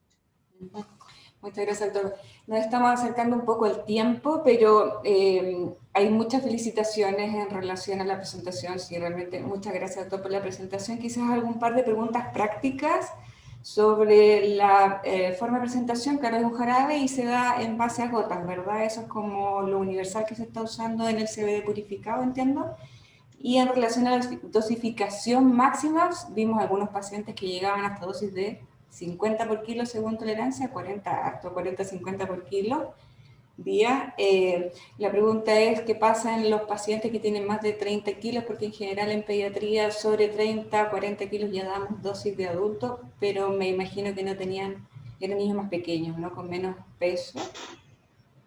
Muchas gracias, doctor. Nos estamos acercando un poco al tiempo, pero hay muchas felicitaciones en relación a la presentación. Sí, realmente muchas gracias, doctor, por la presentación. Quizás algún par de preguntas prácticas sobre la forma de presentación. Claro, es un jarabe y se da en base a gotas, ¿verdad? Eso es como lo universal que se está usando en el CBD purificado, entiendo. Y en relación a la dosificación máxima, vimos algunos pacientes que llegaban hasta dosis de 50 por kilo según tolerancia, 40-50 por kilo día. La pregunta es, ¿qué pasa en los pacientes que tienen más de 30 kilos? Porque en general en pediatría sobre 30, 40 kilos ya damos dosis de adulto, pero me imagino que no tenían, eran niños más pequeños, ¿no? Con menos peso.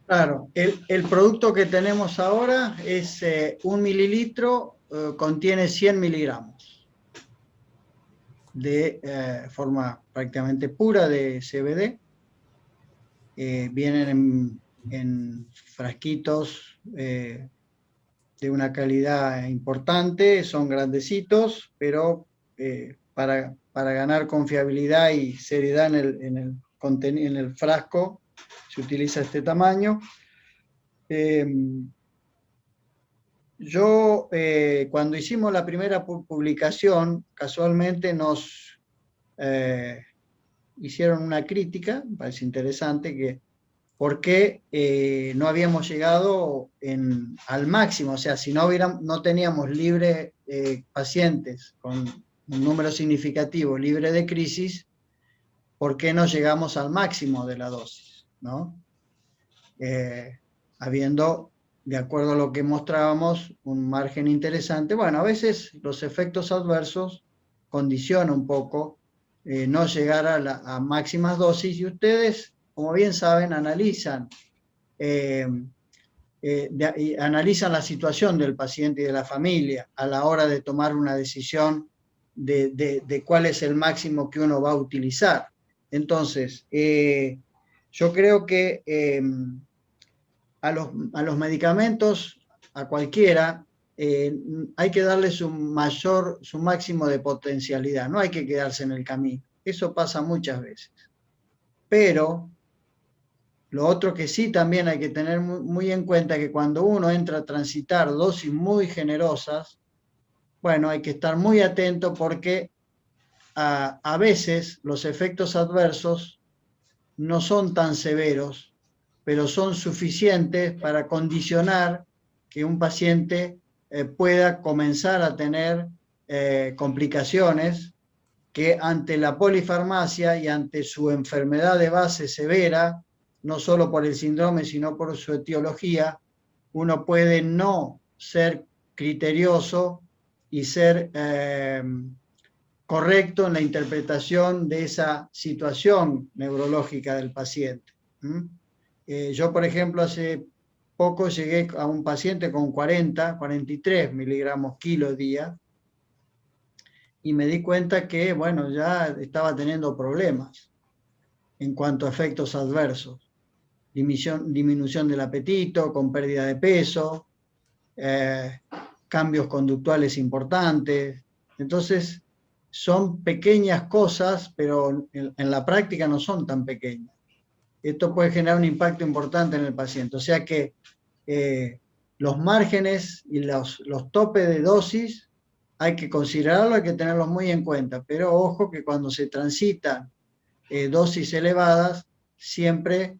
Claro, el producto que tenemos ahora es 1 mililitro, contiene 100 miligramos de forma prácticamente pura de CBD. Vienen en frasquitos de una calidad importante, son grandecitos, pero para ganar confiabilidad y seriedad en el frasco se utiliza este tamaño. Yo, cuando hicimos la primera publicación, casualmente nos hicieron una crítica, me parece interesante, que por qué no habíamos llegado al máximo, o sea, si no teníamos libre pacientes con un número significativo libre de crisis, ¿por qué no llegamos al máximo de la dosis, ¿no? Habiendo, de acuerdo a lo que mostrábamos, un margen interesante. Bueno, a veces los efectos adversos condicionan un poco no llegar a máximas dosis, y ustedes, como bien saben, analizan la situación del paciente y de la familia a la hora de tomar una decisión de cuál es el máximo que uno va a utilizar. Entonces, yo creo que a los medicamentos, a cualquiera, hay que darle su máximo de potencialidad, no hay que quedarse en el camino. Eso pasa muchas veces. Pero lo otro que sí también hay que tener muy en cuenta es que cuando uno entra a transitar dosis muy generosas, bueno, hay que estar muy atento porque a veces los efectos adversos no son tan severos, pero son suficientes para condicionar que un paciente pueda comenzar a tener complicaciones que ante la polifarmacia y ante su enfermedad de base severa, no solo por el síndrome, sino por su etiología, uno puede no ser criterioso y ser correcto en la interpretación de esa situación neurológica del paciente. Yo, por ejemplo, hace poco llegué a un paciente con 43 miligramos kilo día, y me di cuenta que, bueno, ya estaba teniendo problemas en cuanto a efectos adversos. Disminución del apetito, con pérdida de peso, cambios conductuales importantes. Entonces, son pequeñas cosas, pero en la práctica no son tan pequeñas. esto puede generar un impacto importante en el paciente. O sea que los márgenes y los topes de dosis hay que considerarlo, hay que tenerlos muy en cuenta, pero ojo que cuando se transitan dosis elevadas, siempre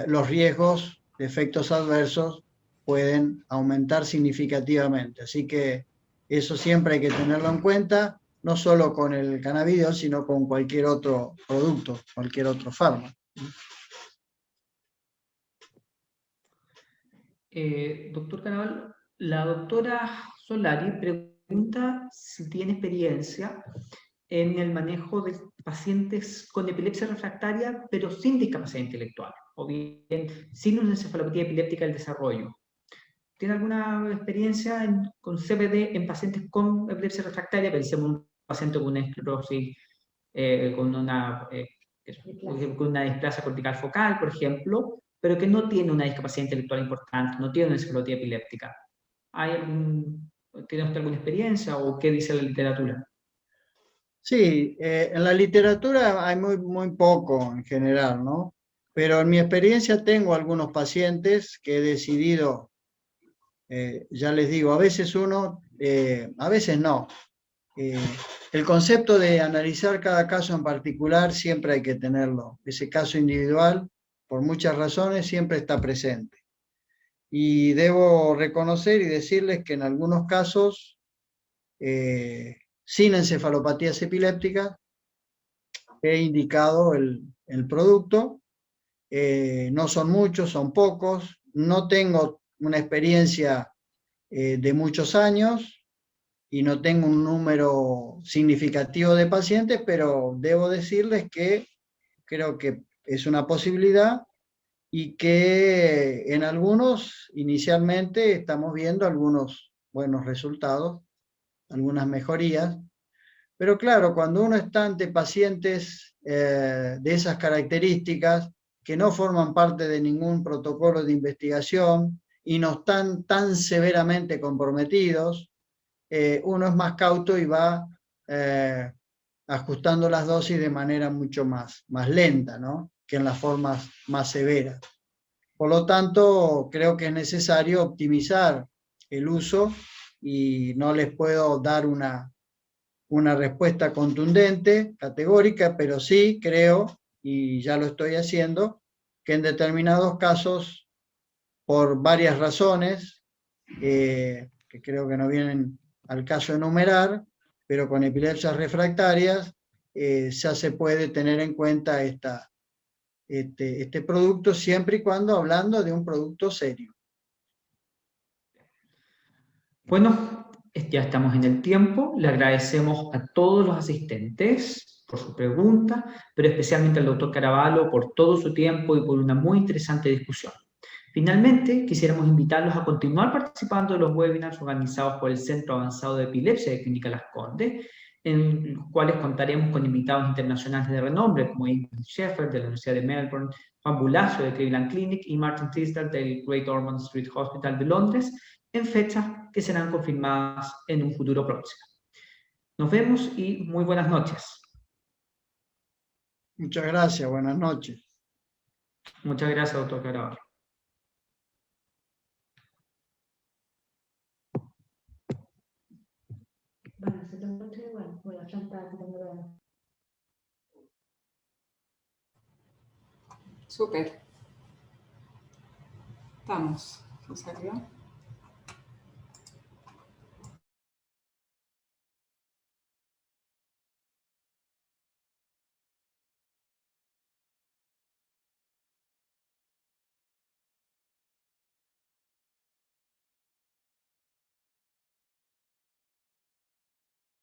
los riesgos de efectos adversos pueden aumentar significativamente. Así que eso siempre hay que tenerlo en cuenta, no solo con el cannabidiol, sino con cualquier otro producto, cualquier otro fármaco. Doctor Canaval, la doctora Solari pregunta si tiene experiencia en el manejo de pacientes con epilepsia refractaria, pero sin discapacidad intelectual, o bien sin una encefalopatía epiléptica del desarrollo. ¿Tiene alguna experiencia con CBD en pacientes con epilepsia refractaria? Pensemos en un paciente con una esclerosis, con una displasia cortical focal, por ejemplo, pero que no tiene una discapacidad intelectual importante, no tiene una encefalopatía epiléptica. ¿Tiene usted alguna experiencia o qué dice la literatura? Sí, en la literatura hay muy poco en general, ¿no? Pero en mi experiencia tengo algunos pacientes que he decidido, ya les digo, a veces a veces no. El concepto de analizar cada caso en particular siempre hay que tenerlo. Ese caso individual, por muchas razones, siempre está presente. Y debo reconocer y decirles que en algunos casos, sin encefalopatías epilépticas, he indicado el producto. No son muchos, son pocos. No tengo una experiencia de muchos años y no tengo un número significativo de pacientes, pero debo decirles que creo que es una posibilidad y que en algunos inicialmente estamos viendo algunos buenos resultados, algunas mejorías. Pero claro, cuando uno está ante pacientes de esas características que no forman parte de ningún protocolo de investigación y no están tan severamente comprometidos, uno es más cauto y va ajustando las dosis de manera mucho más lenta, ¿no? Que en las formas más severas. Por lo tanto, creo que es necesario optimizar el uso y no les puedo dar una respuesta contundente, categórica, pero sí creo, y ya lo estoy haciendo, que en determinados casos, por varias razones, que creo que no vienen al caso enumerar, pero con epilepsias refractarias, ya se puede tener en cuenta este producto siempre y cuando hablando de un producto serio. Bueno, ya estamos en el tiempo. Le agradecemos a todos los asistentes por su pregunta, pero especialmente al doctor Caraballo por todo su tiempo y por una muy interesante discusión. Finalmente, quisiéramos invitarlos a continuar participando de los webinars organizados por el Centro Avanzado de Epilepsia de Clínica Las Condes, en los cuales contaremos con invitados internacionales de renombre, como Ingrid Sheffer de la Universidad de Melbourne, Juan Bulacio de Cleveland Clinic y Martin Tisdale del Great Ormond Street Hospital de Londres, en fechas que serán confirmadas en un futuro próximo. Nos vemos y muy buenas noches. Muchas gracias, buenas noches. Muchas gracias, doctor Caraballo. Súper. Estamos. ¿Se salió?